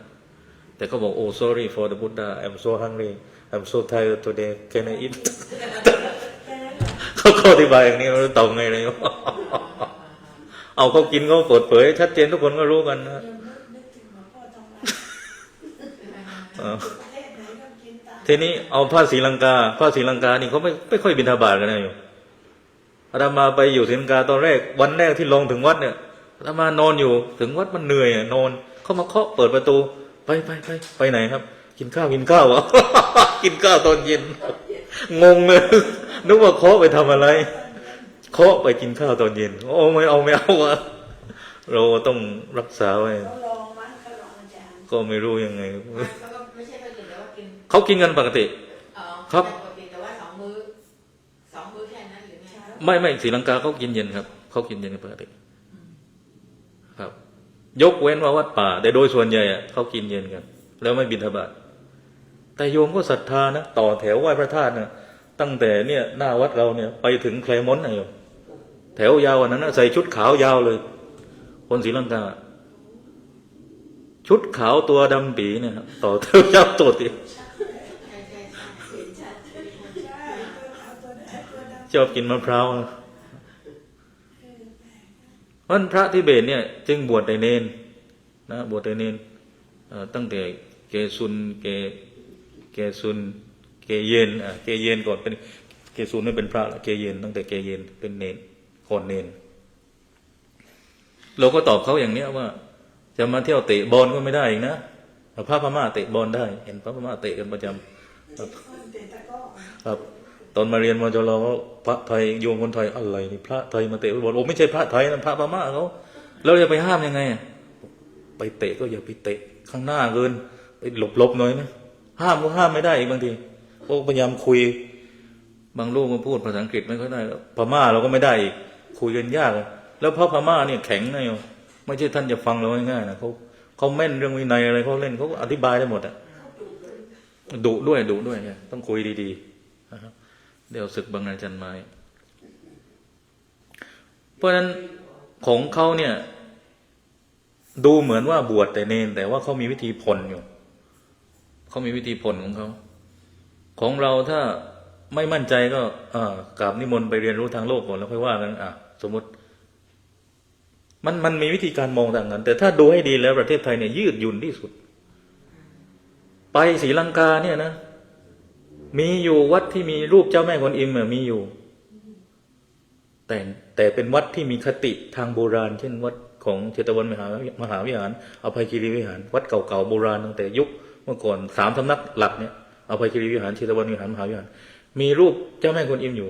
แต่เขาบอกsorry for the Buddha I'm so hungry I'm so tired today can I eat เขาอธิบายอย่างนี้เราตอบไงเลย เอาเขากินเขาเปิดเผยชัดเจนทุกคนก็รู้กันนะทีนี้เอาพระศรีลังกานี่เขาไม่ค่อยบิณฑบาตกันนะอยู่อาตมาไปอยู่ศรีลังกาตอนแรกวันแรกที่ลงถึงวัดเนี่ยอาตมานอนอยู่ถึงวัดมันเหนื่อยนอนเขามาเคาะเปิดประตูไปไหนครับกินข้าวเหรอ กินข้าวตอนเย็นงงเลยนึกว่าเคาะไปทำอะไรเคาะไปกินข้าวตอนเย็นไม่เอาวะเราต้องรักษาไว้ก็ไม่รู้ยังไงเขากินกันปกติครับแต่ว่า2 มื้อแค่นั้นหรือไงไม่ศรีลังกาเขากินเย็นครับเขากินเย็นกันปกติครับยกเว้นว่าวัดป่าแต่โดยส่วนใหญ่เขากินเย็นกันแล้วไม่บิณฑบาตแต่โยมก็ศรัทธานะต่อแถวไหว้พระธาตุนะตั้งแต่เนี่ยหน้าวัดเราเนี่ยไปถึงแคลมอนต์นะโยมแถวยาวนั้นนะใส่ชุดขาวยาวเลยคนศรีลังกาชุดขาวตัวดำปีเนี่ยต่อแถวยาวตัวติชอบกินมะพร้าวเพราะพระทิเบตเนี่ยจึงบวชแต่เนนนะบวชแต่เนนตั้งแต่เกซุนเกเยนก่อนเป็นเกซุนไม่เป็นพระละเกเยนตั้งแต่เกเยนเป็นเนน คนเนนเราก็ตอบเขาอย่างเนี้ยว่า จะมาเที่ยวเตะบอลก็ไม่ได้อีกนะพระพม่าเตะบอลได้ เห็นพระพม่าเตะกันประจำครับ เตะตะกร้อ ครับตอนมาเรียนมจรพระไทยโยมคนไทยอะไรนี่พระไทยมาเตะบอลโอ้ไม่ใช่พระไทยนะพระพม่าเขาแล้วจะไปห้ามยังไงไปเตะก็อย่าไปเตะข้างหน้าเกินไปหลบหน่อยนะห้ามก็ห้ามไม่ได้อีกบางทีพวกพยายามคุยบางลูกมาพูดภาษาอังกฤษไม่ค่อยได้พม่าเราก็ไม่ได้อีกคุยกันยากแล้วพระพม่าเนี่ยแข็งนะโยมไม่ใช่ท่านจะฟังเราง่ายๆนะเขาแม่นเรื่องวินัยอะไรเขาเล่นเขาอธิบายได้หมดอะดุด้วยต้องคุยดีๆนะครับเดี๋ยวศึกบางนาจันไม้เพราะฉะนั้นของเขาเนี่ยดูเหมือนว่าบวชแต่เนนแต่ว่าเขามีวิธีพลอยู่เขามีวิธีพลของเขาของเราถ้าไม่มั่นใจก็กราบนิมนต์ไปเรียนรู้ทางโลกก่อนแล้วค่อยว่ากันสมมติมันมีวิธีการมองต่างกันแต่ถ้าดูให้ดีแล้วประเทศไทยเนี่ยยืดหยุ่นที่สุดไปศรีลังกาเนี่ยนะมีอยู่วัดที่มีรูปเจ้าแม่กวนอิมมีอยู่แต่เป็นวัดที่มีคติทางโบราณเช่นวัดของเชตวันมหาวิหารอภัยคีรีวิหารวัดเก่าๆโบราณตั้งแต่ยุคเมื่อก่อน3 สำนักหลักเนี่ยอภัยคีรีวิหารเชตวันวิหารมหาวิหารมีรูปเจ้าแม่กวนอิมอยู่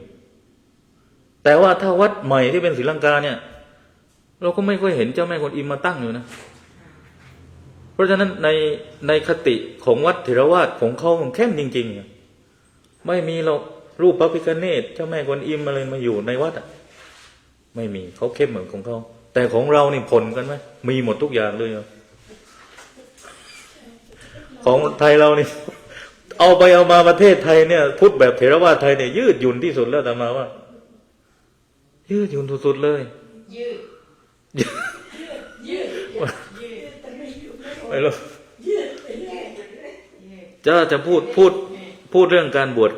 แต่ว่าถ้าวัดใหม่ที่เป็นศรีลังกาเนี่ยเราก็ไม่ค่อยเห็นเจ้าแม่กวนอิมมาตั้งอยู่นะเพราะฉะนั้นในคติของวัดเถรวาทของเขามันเข้มจริงๆไม่มีเรารูปพระพิฆเนศเจ้าแม่กวนอิมอะไรมาอยู่ในวัดไม่มีเขาเข้มเหมือนของเขาแต่ของเรานี่ผลกันไหมมีหมดทุกอย่างเลยของไทยเรานี่เอาไปเอามาประเทศไทยเนี่ยพุทธแบบเถรวาทไทยเนี่ยยืดหยุ่นที่สุดแล้วแต่มาว่ายืดหยุ่นสุดๆเลยยืดแต่ไม่อยู่ไม่ ไม่รู้ ยืดไปเรื่อย จะพูดเรื่องการบวช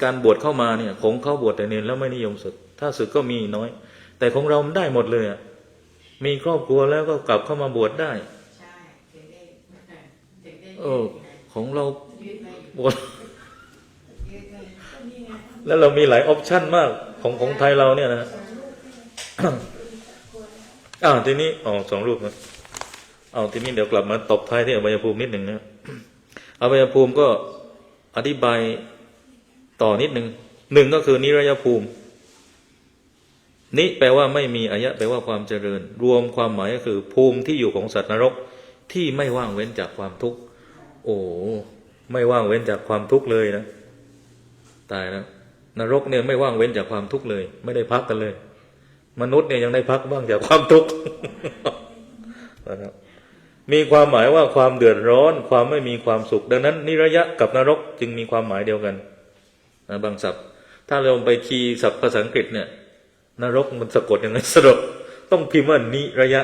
การบวชเข้ามาเนี่ยของเขาบวชแต่เนรแล้วไม่นิยมศึกถ้าศึกก็มีน้อยแต่ของเราได้หมดเลยมีครอบครัวแล้วก็กลับเข้ามาบวชได้ใช่ถึงได้ของเรายืดไม่ บวช ยืดไม่ ก็นี่ไง แล้วเรามีหลายออปชั่นมากของไทยเราเนี่ยนะ ทีนี้2 รูปนะทีนี้เดี๋ยวกลับมาตบท้ายที่อบายภูมินิดหนึ่งนะอบายภูมิก็อธิบายต่อนิดหนึ่ง1ก็คือนิรยภูมินิแปลว่าไม่มีอายะแปลว่าความเจริญรวมความหมายก็คือภูมิที่อยู่ของสัตว์นรกที่ไม่ว่างเว้นจากความทุกข์ไม่ว่างเว้นจากความทุกข์เลยนะตายแล้วนรกเนี่ยไม่ว่างเว้นจากความทุกข์เลยไม่ได้พักกันเลยมนุษย์เนี่ยยังได้พักบ้างจากความทุกข์ นะครับมีความหมายว่าความเดือดร้อนความไม่มีความสุขดังนั้นนิรยะกับนรกจึงมีความหมายเดียวกันนะบางศัพท์ถ้าเราไปคีย์ศัพท์ภาษาอังกฤษเนี่ยนรกมันสะกดยังไงสะกดต้องพิมพ์ว่านิรยะ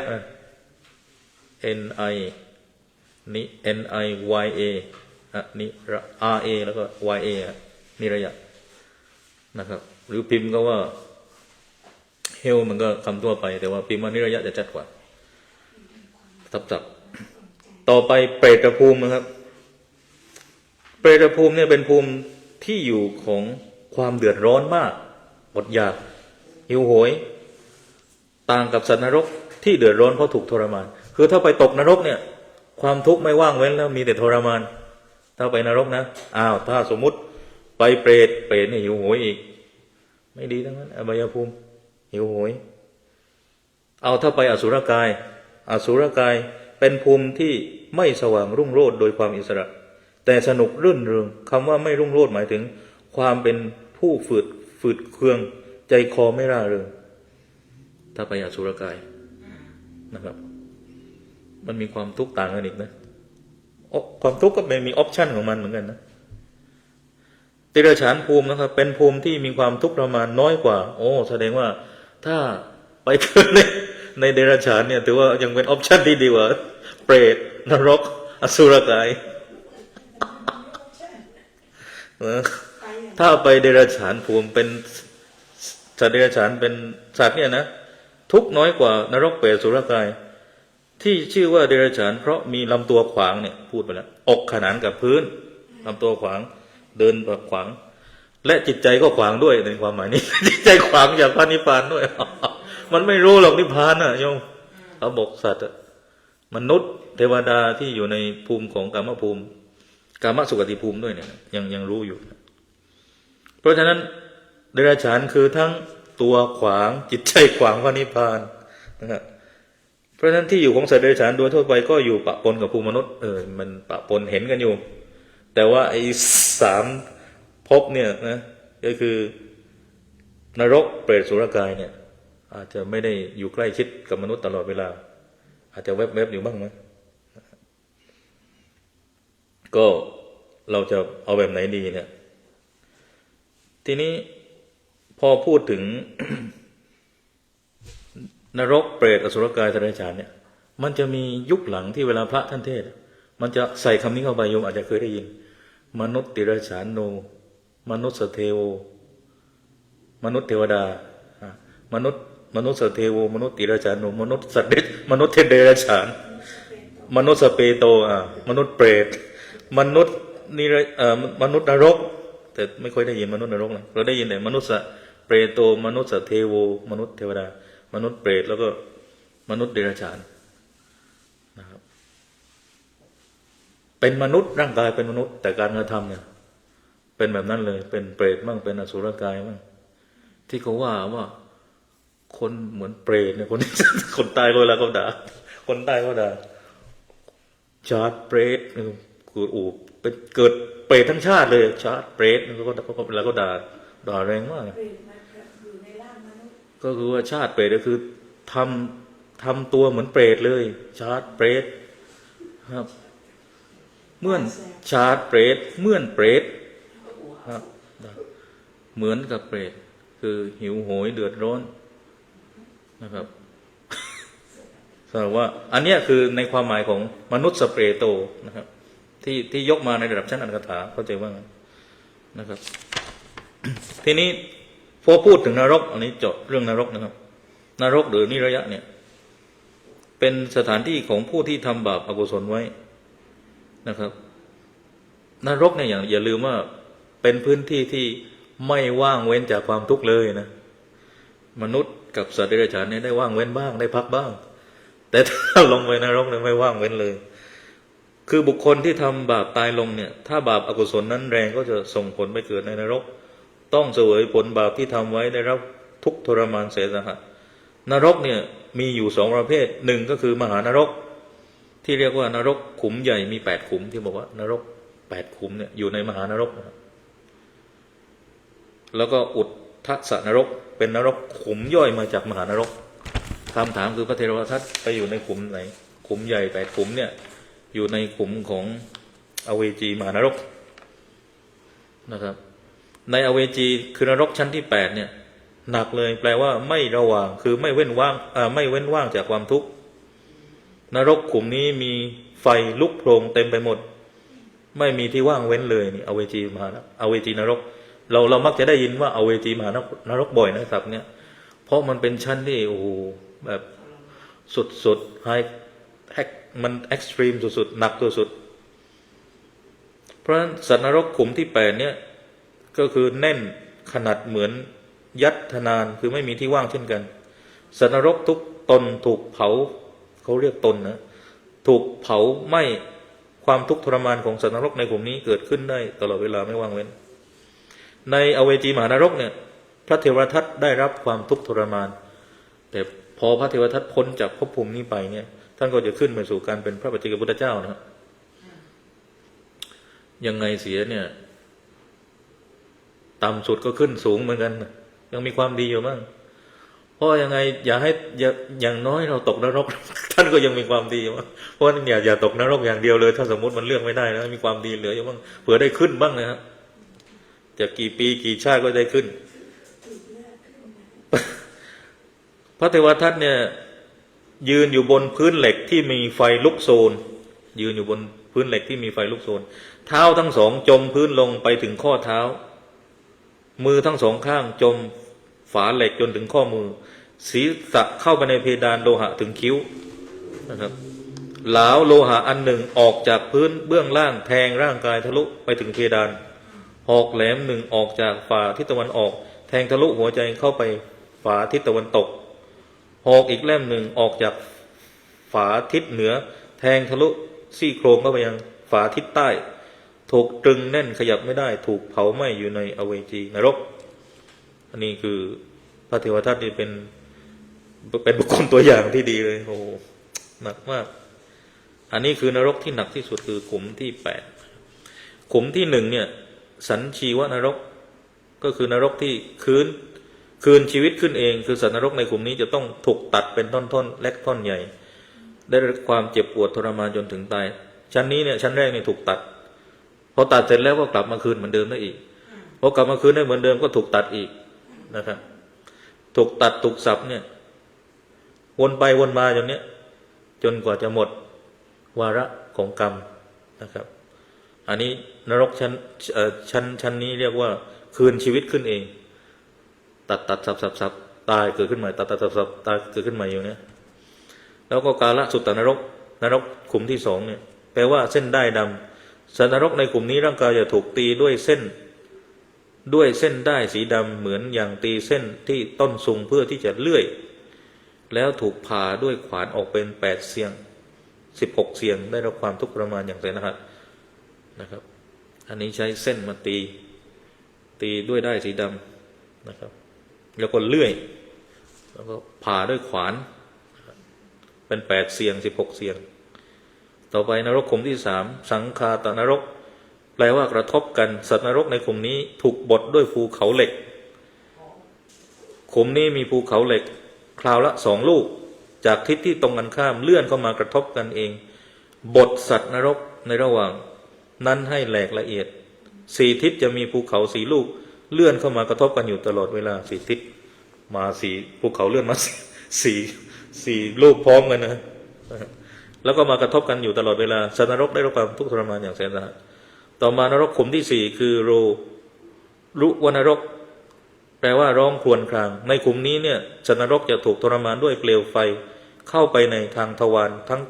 N I N I Y A นิR A แล้วก็ Y A นิรยะนะครับหรือพิมพ์ก็ว่าเฮลมันก็คำทั่วไปแต่ว่าพิมพ์ว่านิรยะจะชัดกว่าทับต่อไปเปรตภูมินะครับเปรตภูมิเนี่ยเป็นภูมิที่อยู่ของความเดือดร้อนมากอดอยากหิวโหยต่างกับสัตว์นรกที่เดือดร้อนเพราะถูกทรมานคือถ้าไปตกนรกเนี่ยความทุกข์ไม่ว่างเว้นแล้วมีแต่ทรมานถ้าไปนรกนะถ้าสมมุติไปเปรตเนี่ยหิวโหยอีกไม่ดีทั้งนั้นอบายภูมิหิวโหยถ้าไปอสุรกายเป็นภูมิที่ไม่สว่างรุ่งโรจน์โดยความอิสระแต่สนุกรื่นเริงคำว่าไม่รุ่งโรจน์หมายถึงความเป็นผู้ฝืดเคืองใจคอไม่ร่าเริงถ้าไปอสุรกายนะครับมันมีความทุกข์ต่างกันอีกนะความทุกข์ก็มีออปชั่นของมันเหมือนกันนะติรฉานภูมินะครับเป็นภูมิที่มีความทุกข์ประมาณน้อยกว่าแสดงว่าถ้าไปเกิดในเดรัจฉานเนี่ยถือว่ายังเป็นออปชั่นที่ดีกว่าเปรตนรกอสุรกายถ้าไปเดรัจฉานภูมิเป็นสัตว์เดรัจฉานเป็นสัตว์เนี่ยนะทุกน้อยกว่านรกเปรตอสุรกายที่ชื่อว่าเดรัจฉานเพราะมีลำตัวขวางเนี่ยพูดไปแล้วอกขนานกับพื้นลำตัวขวางเดินแบบขวาง และจิตใจก็ขวางด้วยในความหมายนี้ จิตใจขวางจากพระนิพพานด้วย มันไม่รู้หรอกนิพพานน่ะโยมเขาบอกสัตว์มนุษย์เทวดาที่อยู่ในภูมิของกามภูมิกามสุขติภูมิด้วยเนี่ยยังรู้อยู่ เพราะฉะนั้นเดรัจฉานคือทั้งตัวขวางจิตใจขวางพระนิพพานนะครับเพราะฉะนั้นที่อยู่ของสัตว์เดรัจฉานโดยทั่วไปก็อยู่ปะปนกับภูมิมนุษย์มันปะปนเห็นกันอยู่แต่ว่าไอ้3ภพเนี่ยนะก็คือนรกเปรตสุรกายเนี่ยอาจจะไม่ได้อยู่ใกล้ชิดกับมนุษย์ตลอดเวลาอาจจะแวบๆอยู่บ้างมั้ยก็เราจะเอาแบบไหนดีเนี่ยทีนี้พอพูดถึง นรกเปรตอสุรกายสัตว์เดรัจฉานเนี่ยมันจะมียุคหลังที่เวลาพระท่านเทศมันจะใส่คำนี้เข้าไปโยมอาจจะเคยได้ยินมนุษย์ติรฉานโนมนุษย์สเทโวมนุษย์เทวดามนุษย์สเทโวมนุษย์ติรฉานโนมนุษย์สัตว์เดรัจฉานมนุษย์เทเดรัจฉานมนุษย์สเปโตมนุษย์เปรตมนุษย์มนุษย์นรกแต่ไม่ค่อยได้ยินมนุษย์นรกนะเราได้ยินแต่มนุษย์เปรโตมนุษย์สเทโวมนุษย์เทวดามนุษย์เปรตแล้วก็มนุษย์เดรัจฉานนะครับเป็นมนุษย์ร่างกายเป็นมนุษย์แต่การกระทำเนี่ยเป็นแบบนั้นเลยเป็นเปรตบ้างเป็นอสุรกายบ้างที่เขาว่าคนเหมือนเปรตเนี่ยคนตายเวลาเขาด่าคนตายเขาด่าชาติเปรตคือเป็นเกิดเปรตทั้งชาติเลยชาติเปรตแล้วก็ด่าแรงมากก็คือว่าชาติเปรตก็คือทำตัวเหมือนเปรตเลยชาติเปรตครับเหมือนชาติเปรตเหมือนเปรตครับเหมือนกับเปรตคือหิวโหยเดือดร้อนนะครับแสดงว่าอันนี้คือในความหมายของมนุษย์สเปรโตนะครับที่ยกมาในระดับชั้นอัตถกถาเข้าใจว่านะครับ ทีนี้พอพูดถึงนรกอันนี้จบเรื่องนรกนะครับนรกหรือนิรยะเนี่ยเป็นสถานที่ของผู้ที่ทำบาปอกุศลไว้นะครับนรกเนี่ยอย่าลืมว่าเป็นพื้นที่ที่ไม่ว่างเว้นจากความทุกข์เลยนะมนุษย์กับสัตว์เดรัจฉานเนี่ยได้ว่างเว้นบ้างได้พักบ้างแต่ถ้าลงไปนรกเนี่ยไม่ว่างเว้นเลยคือบุคคลที่ทำบาปตายลงเนี่ยถ้าบาปอกุศลนั้นแรงก็จะส่งผลไปเกิดในนรกต้องเสวยผลบาปที่ทำไว้ได้รับทุกข์ทรมานแสนสาหัสนรกเนี่ยมีอยู่2ประเภทหนึ่งก็คือมหานรกที่เรียกว่านรกขุมใหญ่มี8ขุมที่บอกว่านรก8ขุมเนี่ยอยู่ในมหานรกนะครับแล้วก็อุทธัสสนรกเป็นนรกขุมย่อยมาจากมหานรกคำถามคือพระเทรวทัตไปอยู่ในขุมไหนขุมใหญ่8ขุมเนี่ยอยู่ในขุมของอเวจีมหานรกนะครับในอเวจีคือนรกชั้นที่8เนี่ยหนักเลยแปลว่าไม่ระหว่างคือไม่เว้นว่างจากความทุกข์นรกขุมนี้มีไฟลุกโพลงเต็มไปหมดไม่มีที่ว่างเว้นเลยนี่อเวจีนรกเรามักจะได้ยินว่าอเวจีมหานรกบ่อยนะครับเนี่ยเพราะมันเป็นชั้นที่โอ้โหแบบสุดไฮมันเอ็กซ์ตรีมสุดๆหนักสุดๆเพราะฉะนั้นสัตว์นรกขุมที่8เนี่ยก็คือแน่นขนาดเหมือนยัดธนานคือไม่มีที่ว่างเช่นกันสัตว์นรกทุกตนถูกเผาเขาเรียกตนนะถูกเผาไหม้ความทุกข์ทรมานของสัตว์นรกในกลุ่มนี้เกิดขึ้นได้ตลอดเวลาไม่ว่างเว้นในอเวจีมหานรกเนี่ยพระเทวทัตได้รับความทุกข์ทรมานแต่พอพระเทวทัตพ้นจากภพภูมินี้ไปเนี่ยท่านก็จะขึ้นไปสู่การเป็นพระปัจเจกพุทธเจ้านะครับยังไงเสียเนี่ยต่ำสุดก็ขึ้นสูงเหมือนกันยังมีความดีอยู่บ้างเพราะยังไงอย่างน้อยเราตกนรก ท่านก็ยังมีความดีอยู่บ้างเพราะอย่าตกนรกอย่างเดียวเลยถ้าสมมุติมันเลือกไม่ได้นะมีความดีเหลืออยู่บ้างเผื่อได้ขึ้นบ้างนะครับจะกี่ปีกี่ชาติก็ได้ขึ้น พระเทวทัตเนี่ยยืนอยู่บนพื้นเหล็กที่มีไฟลุกโชนยืนอยู่บนพื้นเหล็กที่มีไฟลุกโชนเท้าทั้งสองจมพื้นลงไปถึงข้อเท้ามือทั้งสองข้างจมฝาเหล็กจนถึงข้อมือศีรษะเข้าไปในเพดานโลหะถึงคิ้วนะครับหลาวโลหะอันหนึ่งออกจากพื้นเบื้องล่างแทงร่างกายทะลุไปถึงเพดาน หอกแหลมหนึ่งออกจากฝ่าทิศตะวันออกแทงทะลุหัวใจเข้าไปฝาทิศตะวันตกหอกอีกเล่มหนึ่งออกจากฝาทิศเหนือแทงทะลุซี่โครงเข้าไปยังฝาทิศใต้ถูกตรึงแน่นขยับไม่ได้ถูกเผาไหม้อยู่ในอเวจีนรกอันนี้คือพระเทวทัตนี่เป็นบุคคลตัวอย่างที่ดีเลยโอ้หนักมากอันนี้คือนรกที่หนักที่สุดคือขุมที่8ขุมที่1เนี่ยสัญชีวนรกก็คือนรกที่คืนชีวิตขึ้นเองคือสัตว์นรกในขุมนี้จะต้องถูกตัดเป็นท่อนๆเล็กท่อนใหญ่ได้รับความเจ็บปวดทรมานจนถึงตายชั้นนี้เนี่ยชั้นแรกเนี่ยถูกตัดพอตัดเสร็จแล้วก็กลับมาคืนเหมือนเดิมได้อีกพอกลับมาคืนได้เหมือนเดิมก็ถูกตัดอีกนะครับถูกตัดถูกสับเนี่ยวนไปวนมาจนกว่าจะหมดวาระของกรรมนะครับอันนี้นรกชั้นนี้เรียกว่าคืนชีวิตขึ้นเองตัดสับตายเกิดขึ้นใหม่ตัดสับตายเกิดขึ้นใหม่อยู่เนี่ยแล้วก็กาลสุตตนรกขุมที่2เนี่ยแปลว่าเส้นได้ดำสัตว์นรกในกลุ่มนี้ร่างกายจะถูกตีด้วยเส้นได้สีดำเหมือนอย่างตีเส้นที่ต้นซุงเพื่อที่จะเลื่อยแล้วถูกผ่าด้วยขวานออกเป็น8เสียง16เสียงได้รับความทุกข์ทรมานอย่างแสนสาหัสนะครับอันนี้ใช้เส้นมาตีด้วยได้สีดำนะครับแล้วก็เลื่อยแล้วก็ผ่าด้วยขวานเป็น8เสียง16เสียงต่อไปนรกขุมที่3สังคาตนรกแปลว่ากระทบกันสัตว์นรกในขุมนี้ถูกบดด้วยภูเขาเหล็กขุมนี้มีภูเขาเหล็กคราวละ2ลูกจากทิศที่ตรงกันข้ามเลื่อนเข้ามากระทบกันเองบดสัตว์นรกในระหว่างนั้นให้แหลกละเอียด4ทิศจะมีภูเขา4ลูกเลื่อนเข้ามากระทบกันอยู่ตลอดเวลา4ทิศมา4ภูเขาเลื่อนมา4ลูกพร้อมกันนะแล้วก็มากระทบกันอยู่ตลอดเวลาสัตว์นรกได้รับความทุกข์ทรมานอย่างแสนสาหัสต่อมานรกขุมที่4คือรุวนรกแปลว่าร้องครวญครางในขุมนี้เนี่ยสัตว์นรกจะถูกทรมานด้วยเปลวไฟเข้าไปในทางทวารทั้ง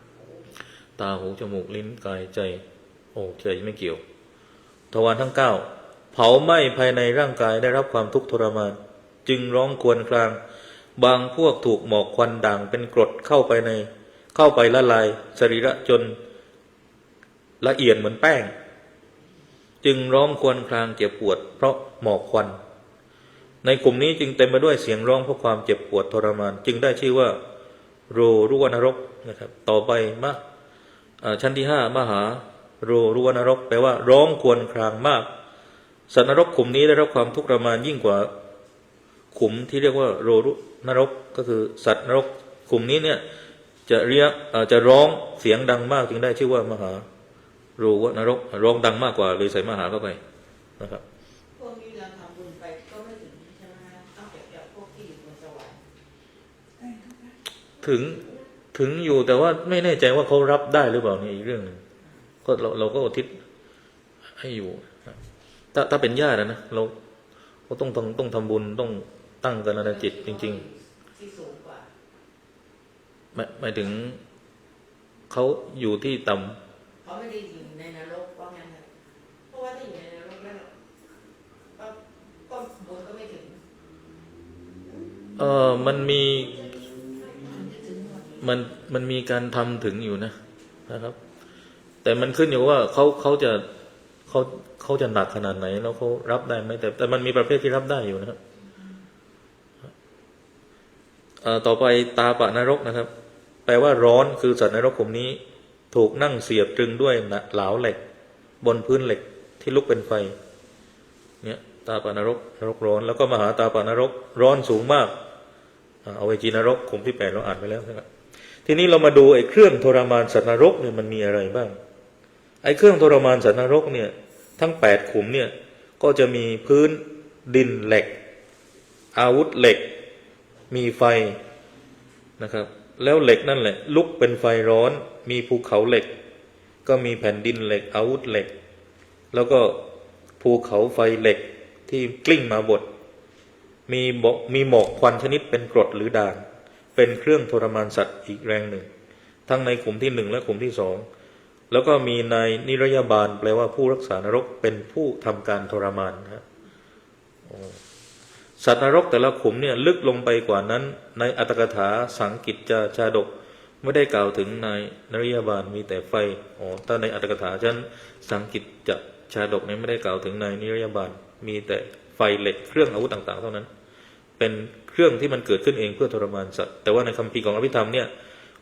9ตาหูจมูกลิ้นกายใจใจไม่เกี่ยวทวารทั้ง9เผาไหม้ภายในร่างกายได้รับความทุกข์ทรมานจึงร้องครวญครางบางพวกถูกหมอกควันด่างเป็นกรดเข้าไปละลายสรีระจนละเอียดเหมือนแป้งจึงร้องครวญครางเจ็บปวดเพราะหมอกควันในกลุ่มนี้จึงเต็มไปด้วยเสียงร้องเพราะความเจ็บปวดทรมานจึงได้ชื่อว่ารุวนรกนะครับต่อไปชั้นที่5มหารุวนรกแปลว่าร้องครวญครางมากสัตว์นรกกลุ่มนี้ได้รับความทุกข์ทรมานยิ่งกว่าขุมที่เรียกว่ารุนรกก็คือสัตว์นรกกลุ่มนี้เนี่ยจะร้องเสียงดังมากจึงได้ชื่อว่ามหารุวนรกร้องดังมากกว่าเลยใส่มหาเข้าไปนะครับพวกนี้เราทำบุญไปก็ไม่ถึงใช่ไหมต้องเปรียบเทียบพวกที่อยู่บนสวรรค์ถึงอยู่แต่ว่าไม่แน่ใจว่าเขารับได้หรือเปล่านี่อีกเรื่องนึงก็เราก็อุทิศให้อยู่ถ้าเป็นญาตินะเราต้องทำบุญต้องตั้งกรณจิตจริงๆที่สูงกว่าหมายถึงเขาอยู่ที่ต่ำเขาไม่ได้อยู่ในนรกเพราะงั้นนะเพราะว่าถ้าอยู่ในนรกแล้วก็บุญก็ไม่ถึงมันมีการทำถึงอยู่นะครับแต่มันขึ้นอยู่ว่าเขาจะหนักขนาดไหนแล้วเขารับได้ไหมแต่มันมีประเภทที่รับได้อยู่นะครับต่อไปตาปะนรกนะครับแปลว่าร้อนคือสัตว์นรกกลุ่มนี้ถูกนั่งเสียบตรึงด้วยเหลาเหล็กบนพื้นเหล็กที่ลุกเป็นไฟเนี่ยตาปะนรกร้อนแล้วก็มหาตาปะนรกร้อนสูงมากเอาไว้จีนรกกลุ่มที่8เราอ่านไปแล้วนะครับทีนี้เรามาดูไอ้เครื่องทรมานสัตว์นรกเนี่ยมันมีอะไรบ้างไอ้เครื่องทรมานสัตว์นรกเนี่ยทั้ง8ขุมเนี่ยก็จะมีพื้นดินเหล็กอาวุธเหล็กมีไฟนะครับแล้วเหล็กนั่นแหละลุกเป็นไฟร้อนมีภูเขาเหล็กก็มีแผ่นดินเหล็กอาวุธเหล็กแล้วก็ภูเขาไฟเหล็กที่กลิ้งมาบดมีหมอกควันชนิดเป็นกรดหรือด่างเป็นเครื่องทรมานสัตว์อีกแรงหนึ่งทั้งในกลุ่มที่1และกลุ่มที่2 แล้วก็มีนายนิรยาบาลแปลว่าผู้รักษานรกเป็นผู้ทำการทรมานนะสัตว์นรกแต่ละขุมเนี่ยลึกลงไปกว่านั้นในอัตถกถาสังกิจจาชาดกไม่ได้กล่าวถึงนายนริยาบาลมีแต่ไฟถ้าในอัตถกถาฉะนั้นสังกิจจาชาดกเนี่ยไม่ได้กล่าวถึงนายนิรยาบาลมีแต่ไฟเหล็กเครื่องอาวุธต่างๆเท่านั้นเป็นเครื่องที่มันเกิดขึ้นเองเพื่อทรมานสัตว์แต่ว่าในคัมภีร์ของอภิธรรมเนี่ย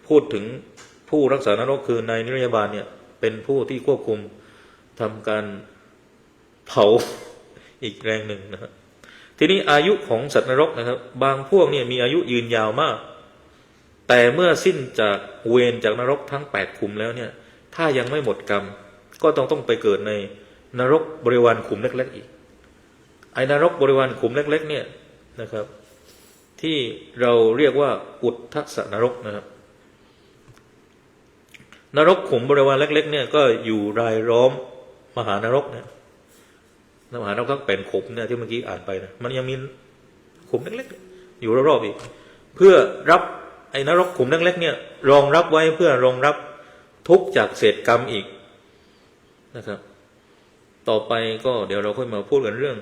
พูดถึงผู้รักษานรกคือนายนิรยาบาลเนี่ยเป็นผู้ที่ควบคุมทำการเผาอีกแรงหนึ่งนะครับทีนี้อายุของสัตว์นรกนะครับบางพวกเนี่ยมีอายุยืนยาวมากแต่เมื่อสิ้นจากเวรจากนรกทั้ง8ขุมแล้วเนี่ยถ้ายังไม่หมดกรรมก็ต้องไปเกิดในนรกบริวารขุมเล็กๆอีกไอ้นรกบริวารขุมเล็กๆเนี่ยนะครับที่เราเรียกว่าอุทธัสสนรกนะครับนรกขุมบริวารเล็กๆเนี่ยก็อยู่รายล้อมมหานรกเนี่ยมหานรกก็เป็นขุมเนี่ยที่เมื่อกี้อ่านไปนะมันยังมีขุมเล็กๆอยู่รอบๆอีกเพื่อรับไอ้นรกขุมเล็กๆเนี่ยรองรับไว้เพื่อรองรับทุกข์จากเศษกรรมอีกนะครับต่อไปก็เดี๋ยวเราค่อยมาพูดกันเรื่อง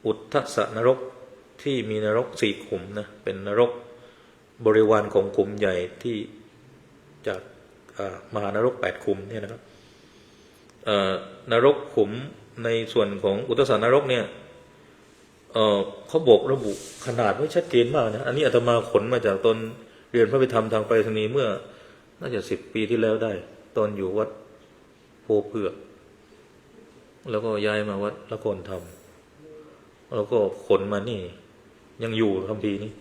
อุทธัสสนรกที่มีนรก4ขุมนะเป็นนรกบริวารของขุมใหญ่ที่จากมหานรก8ขุมเนี่ยนะครับนรกขุมในส่วนของอุทธัสสนรกเนี่ยเขาบอกระบุขนาดไว้ชัดเจนมากนะอันนี้อาตมาขนมาจากตอนเรียนพระพิธรรมทางไปรษณีย์เมื่อน่าจะ10 ปีที่แล้วได้ตอนอยู่วัดโพเผือกแล้วก็ย้ายมาวัดละโกนธรรมแล้วก็ขนมานี่ยังอยู่คัมภีร์นี้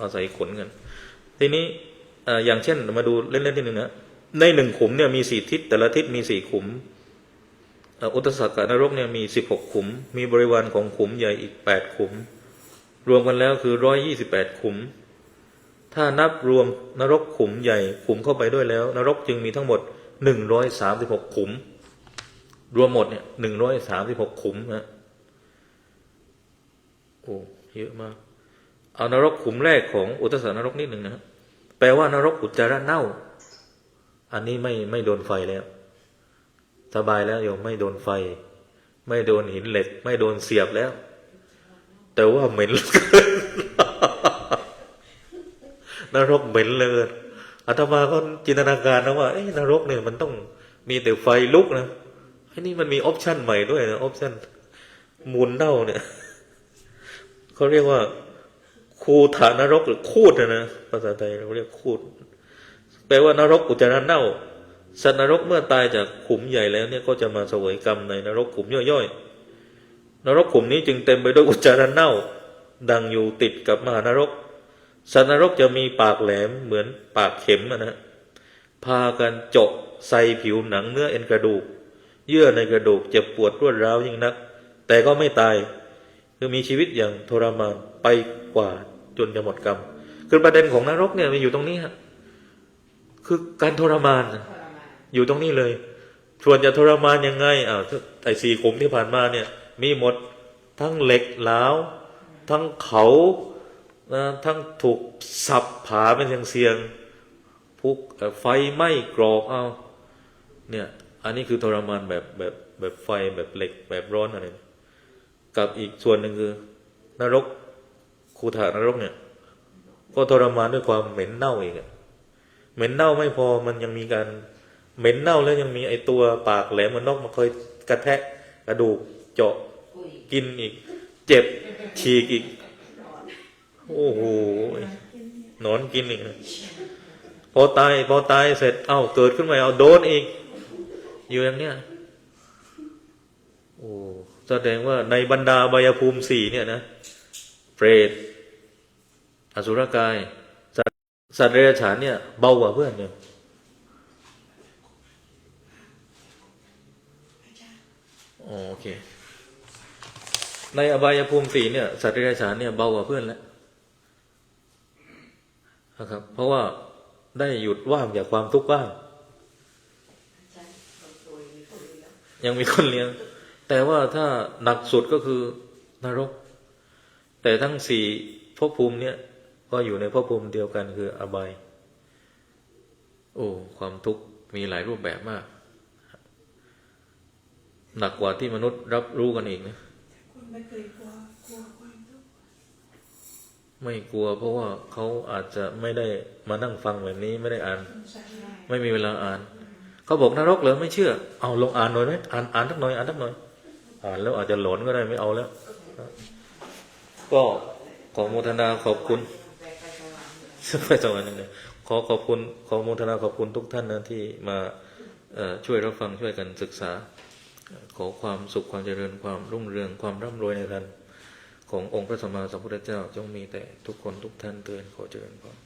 อาศัยขนกันทีนี้อย่างเช่นมาดูเล่นๆที่หนึ่งนะใน1ขุมเนี่ยมี4ทิศแต่ละทิศมี4ขุมอุตสกนรกเนี่ยมี16ขุมมีบริวารของขุมใหญ่อีก8ขุมรวมกันแล้วคือ128ขุมถ้านับรวมนรกขุมใหญ่ขุมเข้าไปด้วยแล้วนรกจึงมีทั้งหมด136ขุมรวมหมดเนี่ย136ขุมนะโอ้เยอะมากเอานรกขุมแรกของอุตสนรกนิดหนึ่งนะแปลว่านรกอุจจาระเน่าอันนี้ไม่โดนไฟแล้วสบายแล้วโยมไม่โดนไฟไม่โดนหินเหล็กไม่โดนเสียบแล้วแต่ว่าเหม็นเหลือเกิน นรกเหม็นเลยอาตมาก็จินตนาการนะว่านรกเนี่ยมันต้องมีแต่ไฟลุกนะไอ้นี่มันมีออปชั่นใหม่ด้วยนะออปชั่นมูลเน่าเนี่ยเขาเรียกว่าคูฐานรกหรือคูดนะภาษาไทยเราเรียกคูดแปลว่านรกอุจจาระเน่าสัตว์นรกเมื่อตายจากขุมใหญ่แล้วเนี่ยก็จะมาเสวยกรรมในนรกขุมย่อยๆนรกขุมนี้จึงเต็มไปด้วยอุจจาระเน่าดังอยู่ติดกับมหานรกสัตว์นรกจะมีปากแหลมเหมือนปากเข็มนะพากันเจาะใส่ผิวหนังเนื้อเอ็นกระดูกเยื่อในกระดูกเจ็บปวดรวดร้าวยิ่งนักแต่ก็ไม่ตายคือมีชีวิตอย่างทรมานไปกว่าจนจะหมดกรรมคือประเด็นของนรกเนี่ยมันอยู่ตรงนี้ฮะคือการทรมานอยู่ตรงนี้เลยส่วนจะทรมานยังไงไอ้4ขุมที่ผ่านมาเนี่ยมีหมดทั้งเหล็กหลาวทั้งเขาทั้งถูกสับผาเป็นเสียงๆพุกไฟไหม้กรอกเนี่ยอันนี้คือทรมานแบบไฟแบบเหล็กแบบร้อนอะไรกับอีกส่วนหนึ่งคือนรกคูฐานรกเนี่ยก็ทรมานด้วยความเหม็นเน่าอีกเหม็นเน่าไม่พอมันยังมีการเหม็นเน่าแล้วยังมีไอตัวปากแหลมมันนอกมาเคยกระแทกกระดูกเจาะกินอีกเจ็บฉีกอีกโอ้โหนอนกินอีกพอตายเสร็จเกิดขึ้นมาโดนอีกอยู่อย่างเนี้ยโอ้แสดงว่าในบรรดาอบายภูมิ4เนี่ยนะเปรตอสุรกายสัตว์เดรัจฉานเนี่ยเบากว่าเพื่อนเนี่ยโอเคในอบายภูมิ4เนี่ยสัตว์เดรัจฉานเนี่ยเบากว่าเพื่อนแล้วนะครับเพราะว่าได้หยุดว่างจากความทุกข์บ้างยังมีคนเลี้ยงแต่ว่าถ้าหนักสุดก็คือนรกแต่ทั้ง4ภพภูมิเนี่ยก็อยู่ในภพภูมิเดียวกันคืออบายความทุกข์ มีหลายรูปแบบมาก หนักกว่าที่มนุษย์รับรู้กันอีกนะ คุณไม่เคยกลัวความทุกข์ ไม่กลัวเพราะว่าเขาอาจจะไม่ได้มานั่งฟังแบบนี้ไม่ได้อ่าน สงสัย ไม่มีเวลาอ่าน เขาบอกนรกเหรอไม่เชื่อ เอาลองอ่านหน่อยไหมอ่านสักหน่อยอ่านสักหน่อยอ่านแล้วอาจจะหลอนก็ได้ไม่เอาแล้ว ก็ขอโมทนาขอบคุณ ไปสวรรค์นั่นเลยขอขอบคุณขอโมทนาขอบคุณทุกท่านนะที่มาช่วยรับฟังช่วยกันศึกษา ขอความสุขความเจริญความรุ่งเรืองความร่ำรวยในธรรมขององค์พระสัมมาสัมพุทธเจ้าจงมีแต่ทุกคนทุกท่านเตือนขอเจริญพร